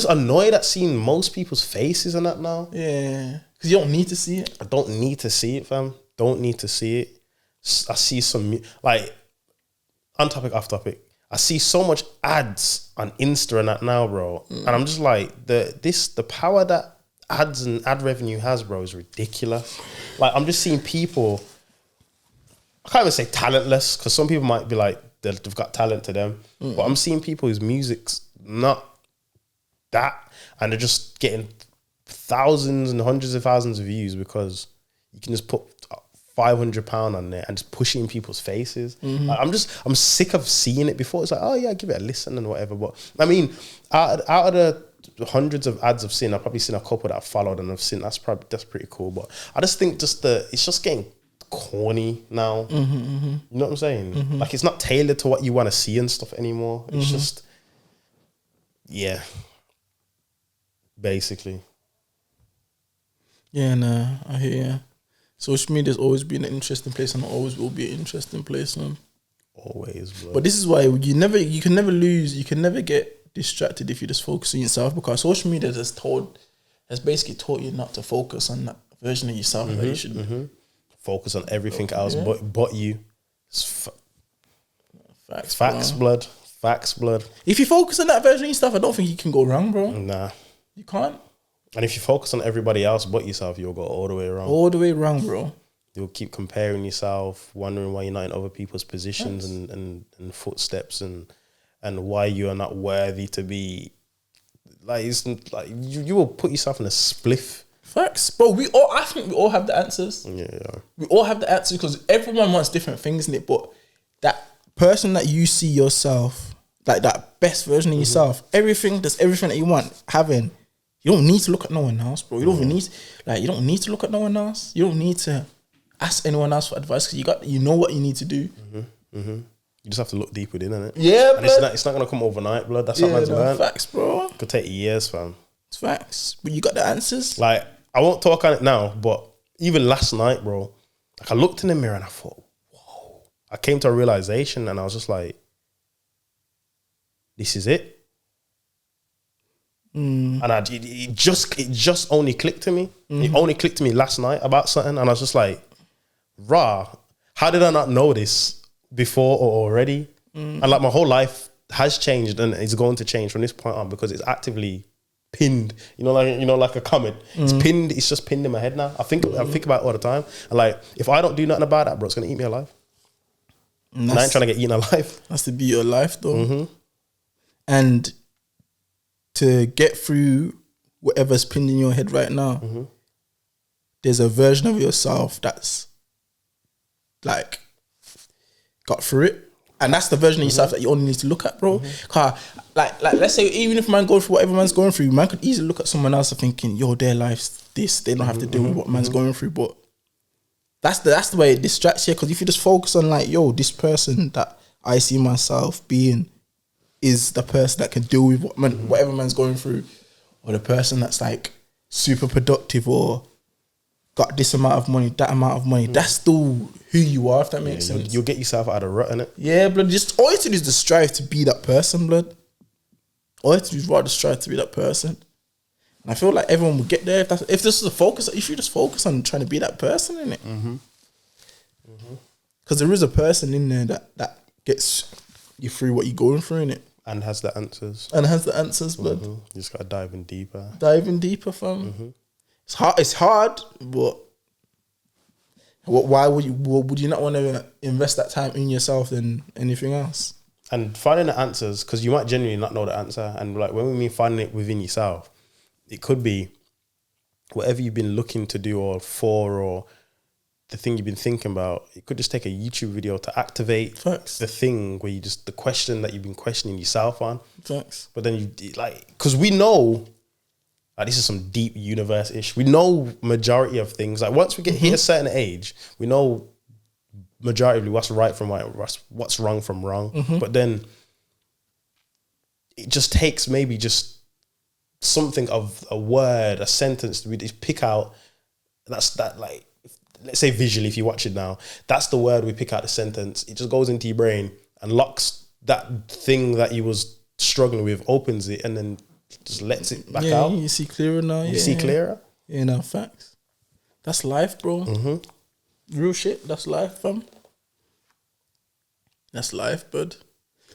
annoyed at seeing most people's faces and that now. Yeah, because you don't need to see it. I don't need to see it, fam. Don't need to see it. I see some like on topic, off topic. I see so much ads on Insta and that now, bro. And I'm just like, the power that ads and ad revenue has, bro, is ridiculous. Like, I'm just seeing people, I can't even say talentless, because some people might be like, they've got talent to them. But I'm seeing people whose music's not that, and they're just getting thousands and hundreds of thousands of views because you can just put £500 on there and just push it in people's faces. Like, I'm sick of seeing it before. It's like, oh yeah, give it a listen and whatever. But I mean, out of the hundreds of ads I've seen, I've probably seen a couple that I've followed and I've seen that's pretty cool. But I just think it's just getting corny now. You know what I'm saying? Like, it's not tailored to what you want to see and stuff anymore. It's just, yeah, basically. Yeah, nah, I hear you. Social media's always been an interesting place and always will be an interesting place, man. Always, bro. But this is why you can never lose, you can never get distracted if you just focus on yourself, because social media has basically taught you not to focus on that version of yourself that you should focus on everything else but you. It's Facts, blood. Facts, blood. If you focus on that version of yourself, I don't think you can go wrong, bro. Nah. You can't. And if you focus on everybody else but yourself, you'll go all the way wrong. All the way wrong, bro. You'll keep comparing yourself, wondering why you're not in other people's positions and footsteps and why you are not worthy to be. Like, it's like you will put yourself in a spliff. Facts, bro. I think we all have the answers. Yeah. We all have the answers because everyone wants different things in it. But that person that you see yourself, like that best version of yourself, everything that you want having. You don't need to look at no one else, bro. You don't even need you don't need to look at no one else. You don't need to ask anyone else for advice because you know what you need to do. You just have to look deep within, innit? Yeah, and it's not gonna come overnight, blood. That's what man's learned. Facts, bro. It could take years, fam. It's facts, but you got the answers. Like, I won't talk on it now, but even last night, bro, like I looked in the mirror and I thought, whoa. I came to a realization and I was just like, this is it. And it just only clicked to me. It only clicked to me last night about something, and I was just like, "Rah! How did I not know this before or already?" And like my whole life has changed, and it's going to change from this point on because it's actively pinned. Like a comment. It's pinned. It's just pinned in my head now. I think about it all the time. And like, if I don't do nothing about that, bro, it's gonna eat me alive. And I ain't trying to get eaten alive. That's the beauty of life, though. And to get through whatever's pinned in your head right now, there's a version of yourself that's like got through it, and that's the version of yourself that you only need to look at, bro. Cause like let's say even if man go through whatever man's going through, man could easily look at someone else and thinking, yo, their life's this, they don't have to deal with what man's going through, but that's the way it distracts you. Because if you just focus on like, yo, this person that I see myself being is the person that can deal with whatever man's going through, or the person that's like super productive or got this amount of money, that amount of money. That's still who you are, if that makes sense. You'll get yourself out of the rut, innit? Yeah, blood. Just all you have to do is to strive to be that person, blood. All you have to do is rather strive to be that person. And I feel like everyone will get there if this is a focus. If you just focus on trying to be that person, innit? Because there is a person in there that gets you through what you're going through, innit? And has the answers. Blood. You just gotta dive in deeper. Fam. It's hard, but why would you not want to invest that time in yourself than anything else? And finding the answers, because you might genuinely not know the answer. And like when we mean finding it within yourself, it could be whatever you've been looking to do or the thing you've been thinking about. It could just take a YouTube video to activate the thing where the question that you've been questioning yourself on. Facts. But then because we know, like, this is some deep universe-ish. We know majority of things. Like once we hit a certain age, we know majority of what's right from right, what's wrong from wrong. But then it just takes maybe just something of a word, a sentence we just pick out. Let's say visually, if you watch it now, that's the word we pick out the sentence. It just goes into your brain and locks that thing that you was struggling with, opens it, and then just lets it back out. You see clearer now. You see clearer. Yeah, no, facts. That's life, bro. Real shit. That's life, fam. That's life, bud.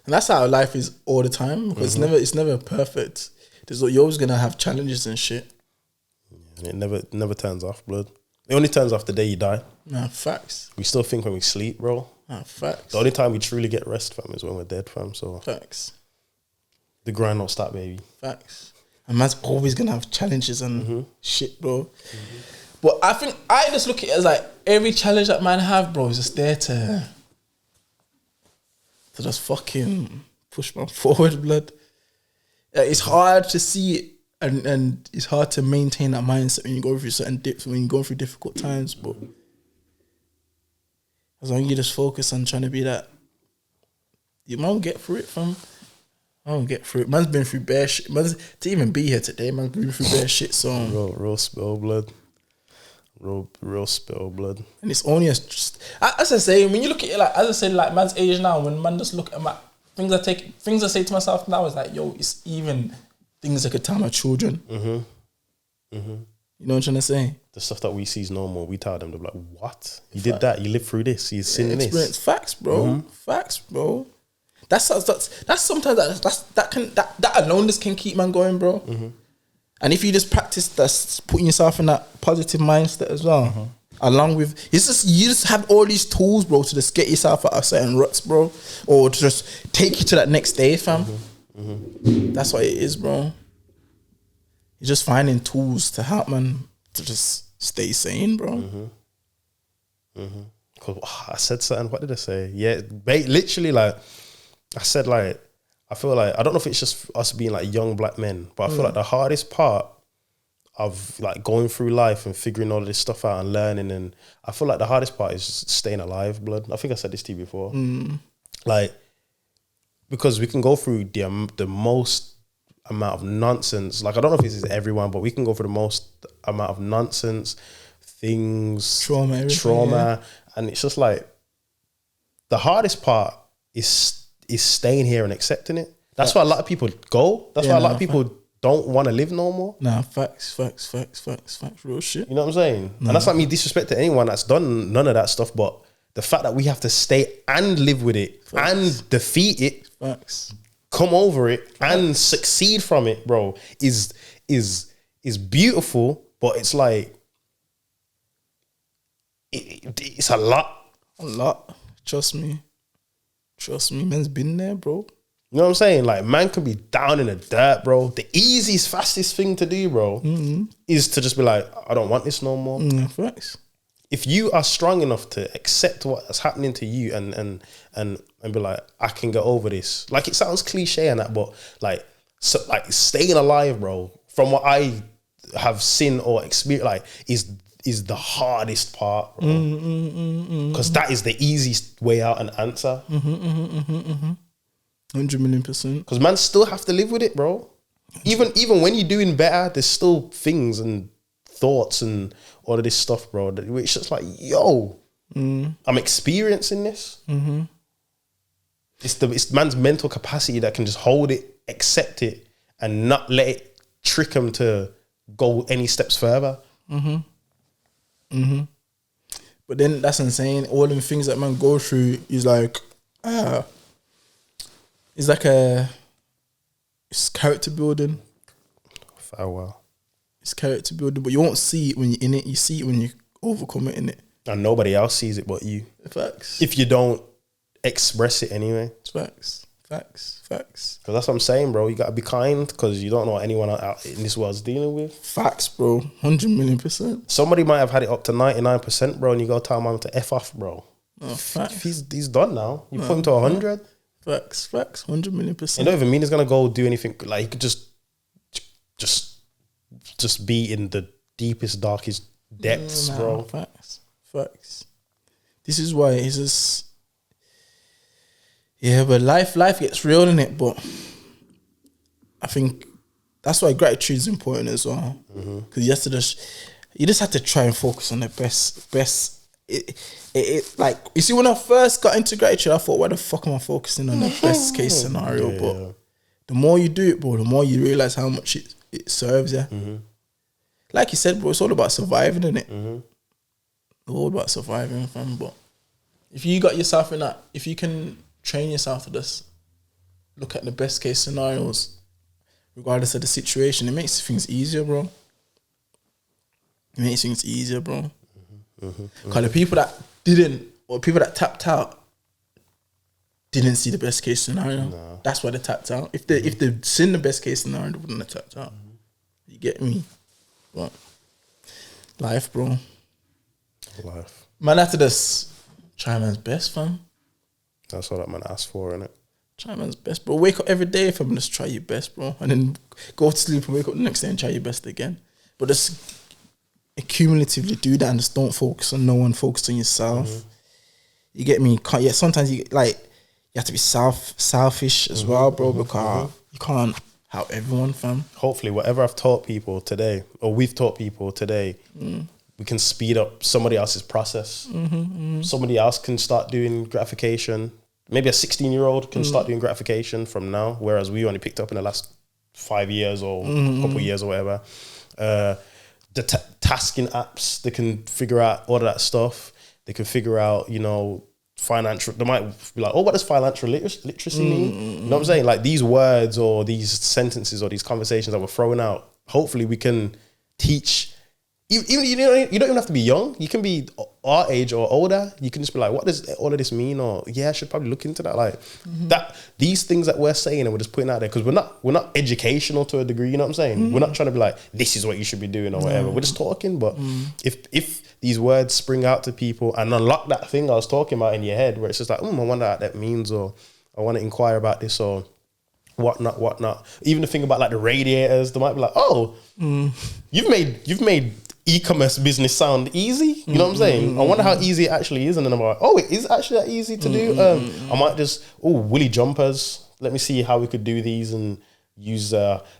And that's how life is all the time. Because it's never perfect. You're always gonna have challenges and shit. And it never turns off, blood. It only turns off the day you die. Nah, facts. We still think when we sleep, bro. Nah, facts. The only time we truly get rest, fam, is when we're dead, fam. So facts. The grind don't stop, baby. Facts. And man's always gonna have challenges and shit, bro. But I think I just look at it as like every challenge that man have, bro, is just there to just fucking push man forward, blood. It's hard to see it. And it's hard to maintain that mindset when you go through certain dips, when you go through difficult times. But as long as you just focus on trying to be that, you might get through it, fam. I don't get through it. Man's been through bare shit. To even be here today, man's been through bare shit. So real spill, blood. Real spill blood. And it's only as I say, when you look at it, like, as I said, like, man's age now, when man just look at my things I say to myself now is like, yo, it's even things I could tell my children. You know what I'm trying to say? The stuff that we see is normal. We tell them, they're like, what? You did that? You lived through this? You've seen this? Facts, bro. Facts, bro. That's sometimes that alone just can keep man going, bro. And if you just practice that's putting yourself in that positive mindset as well, along with you just have all these tools, bro, to just get yourself out of certain ruts, bro, or to just take you to that next day, fam. That's what it is, bro. You're just finding tools to help man to just stay sane, bro. Cause I said something. What did I say? Yeah, literally, like I said, like I feel like I don't know if it's just us being like young black men, but I feel like the hardest part of like going through life and figuring all this stuff out and learning, and I feel like the hardest part is just staying alive, blood. I think I said this to you before, like because we can go through the most amount of nonsense. Like I don't know if this is everyone, but we can go through the most amount of nonsense, things, trauma, and it's just like the hardest part is staying here and accepting it. That's why a lot of people go. That's why a lot of people don't want to live no more. Nah, facts, real shit. You know what I'm saying? And that's not me disrespect to anyone that's done none of that stuff, but the fact that we have to stay and live with it and defeat it, come over it and succeed from it, bro, is beautiful, but it's like it's a lot. A lot. Trust me, man's been there, bro. You know what I'm saying? Like, man could be down in the dirt, bro. The easiest, fastest thing to do, bro, is to just be like, I don't want this no more. Facts. If you are strong enough to accept what's happening to you and be like, I can get over this. Like, it sounds cliche and that, but like staying alive, bro, from what I have seen or experienced, like, is the hardest part, bro. Because that is the easiest way out and answer. 100 million%. Because man still have to live with it, bro. Even when you're doing better, there's still things and thoughts and all of this stuff, bro. It's just like, yo, I'm experiencing this. It's man's mental capacity that can just hold it, accept it, and not let it trick him to go any steps further. But then that's insane. All them things that man go through is like, it's like it's character building. Farewell. It's character building, but you won't see it when you're in it. You see it when you overcome it, in it. And nobody else sees it but you. Facts. If you don't express it anyway. Facts. Because that's what I'm saying, bro. You got to be kind because you don't know what anyone out in this world's dealing with. Facts, bro. 100 million%. Somebody might have had it up to 99%, bro, and you go tell man to F off, bro. Oh, facts. He's done now. You put him to 100. Facts. 100 million%. You don't even mean he's going to go do anything. Like, he could just be in the deepest, darkest depths, bro. Facts. This is why it's just... Yeah, but life gets real in it, but I think that's why gratitude is important as well. Because you just have to try and focus on the best. Like, you see, when I first got into gratitude, I thought, why the fuck am I focusing on the best case scenario? Yeah. But the more you do it, bro, the more you realize how much it serves you. Like you said, bro, it's all about surviving, isn't it? All about surviving, fam. But if you got yourself in that, if you can train yourself to just look at the best case scenarios, regardless of the situation, it makes things easier, bro. Because the people that didn't, or people that tapped out, didn't see the best case scenario. No. That's why they tapped out. If they'd seen the best case scenario, they wouldn't have tapped out. You get me? But life, bro. Life. Man, after this, try man's best, fam. That's all that man asked for, innit? Try man's best, bro. Wake up every day, fam, just try your best, bro. And then go to sleep and wake up the next day and try your best again. But just accumulatively do that and just don't focus on no one, focus on yourself. You get me? Sometimes you have to be selfish as well, bro, because you can't help everyone, fam. Hopefully, whatever I've taught people today, or we've taught people today, we can speed up somebody else's process. Somebody else can start doing gratification. Maybe a 16-year-old can start doing gratification from now, whereas we only picked up in the last 5 years or a couple of years or whatever. The tasking apps, they can figure out all of that stuff. They can figure out, you know, financial. They might be like, oh, what does financial literacy mean? You know what I'm saying? Like these words or these sentences or these conversations that we're throwing out, hopefully we can teach. Even you don't even have to be young. You can be our age or older. You can just be like, what does all of this mean? Or yeah, I should probably look into that. Like that, these things that we're saying and we're just putting out there because we're not educational to a degree. You know what I'm saying? We're not trying to be like, this is what you should be doing or whatever. We're just talking. But if these words spring out to people and unlock that thing I was talking about in your head, where it's just like, I wonder what that means, or I want to inquire about this, or whatnot. Even the thing about like the radiators, they might be like, oh, you've made e-commerce business sound easy. You know what I'm saying? I wonder how easy it actually is. And then I'm like, oh, it is actually that easy to do. I might just, woolly jumpers. Let me see how we could do these and use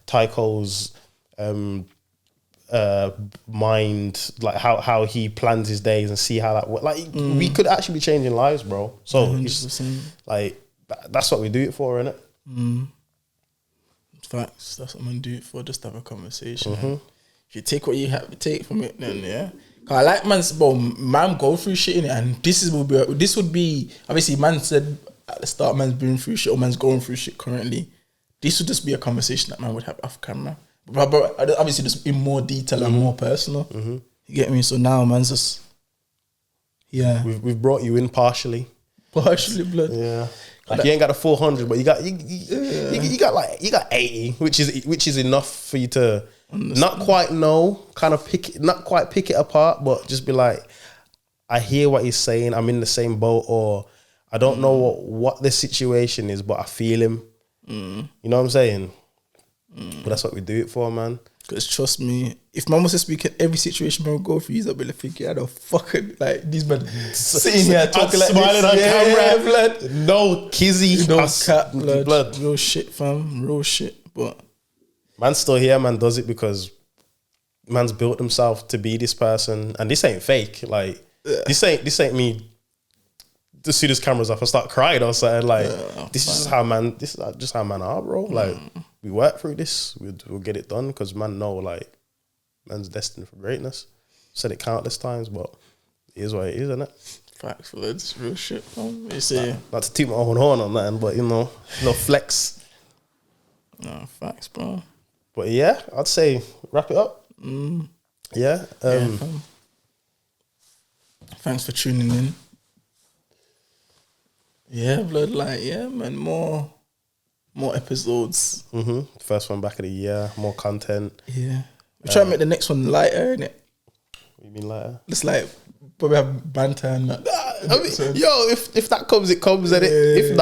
Tyco's mind, like how he plans his days and see how that works. Like we could actually be changing lives, bro. So it's like, that's what we do it for, innit? Facts. That's what I'm gonna do it for. Just have a conversation. If you take what you have to take from it, then yeah. Cause I like man go through shit in it, and this would be obviously man said at the start man's been through shit or man's going through shit currently. This would just be a conversation that man would have off camera, but obviously just in more detail and more personal. You get me? So now man's just we've brought you in partially, blood. Yeah. Like you ain't got a 400, but you got 80, which is enough for you to not quite know, not quite pick it apart, but just be like, I hear what he's saying. I'm in the same boat, or I don't know what the situation is, but I feel him. You know what I'm saying? But that's what we do it for, man. Because trust me, if man was to speak in every situation man would go through, he's be like thinking, I don't fucking like these men sitting here talking like smiling this. on camera, blood. No kizzy, No cat blood. Real shit, fam. Real shit. But man's still here, man does it because man's built himself to be this person. And this ain't fake. Like this ain't me just see this camera's off and start crying or something. Like this is just how man are, bro. Like we work through this, we'll get it done because man know like man's destined for greatness. Said it countless times, but it is what it is, isn't it? Facts, it's real shit. You see, not to toot my own horn on that, but you know, no flex. No facts, bro. But yeah, I'd say wrap it up. Yeah. Thanks for tuning in. Yeah, blood, like, yeah, man, more episodes. First one back of the year, more content. Yeah. We're trying to make the next one lighter, innit? What do you mean lighter? Just like, probably have banter and that. I mean, yo, if that comes, it comes, and if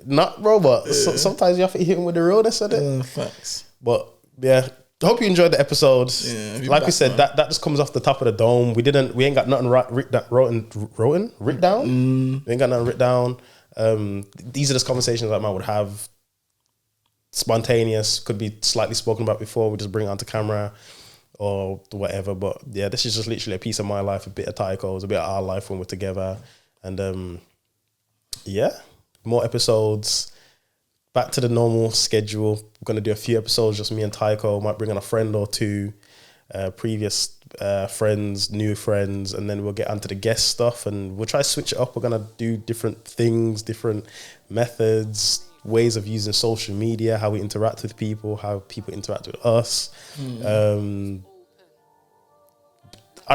not, bro, but sometimes you have to hit him with the realness of it. Facts. But yeah, I hope you enjoyed the episode. Yeah, like we said, that just comes off the top of the dome. We ain't got nothing written down. We ain't got nothing written down. These are just conversations that man would have. Spontaneous, could be slightly spoken about before. We just bring it onto camera or whatever. But yeah, this is just literally a piece of my life, a bit of Tyco's, a bit of our life when we're together. And yeah, more episodes. Back to the normal schedule. We're going to do a few episodes, just me and Tyco. Might bring in a friend or two, previous friends, new friends, and then we'll get onto the guest stuff and we'll try to switch it up. We're going to do different things, different methods, ways of using social media, how we interact with people, how people interact with us. I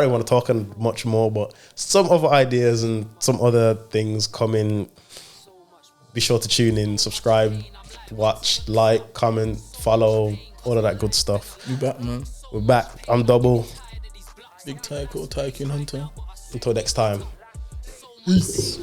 don't want to talk on much more, but some other ideas and some other things coming. Be sure to tune in, subscribe, watch, like, comment, follow, all of that good stuff. We back, man. We're back. I'm Double. Big Tycoon Hunter. Until next time. Peace.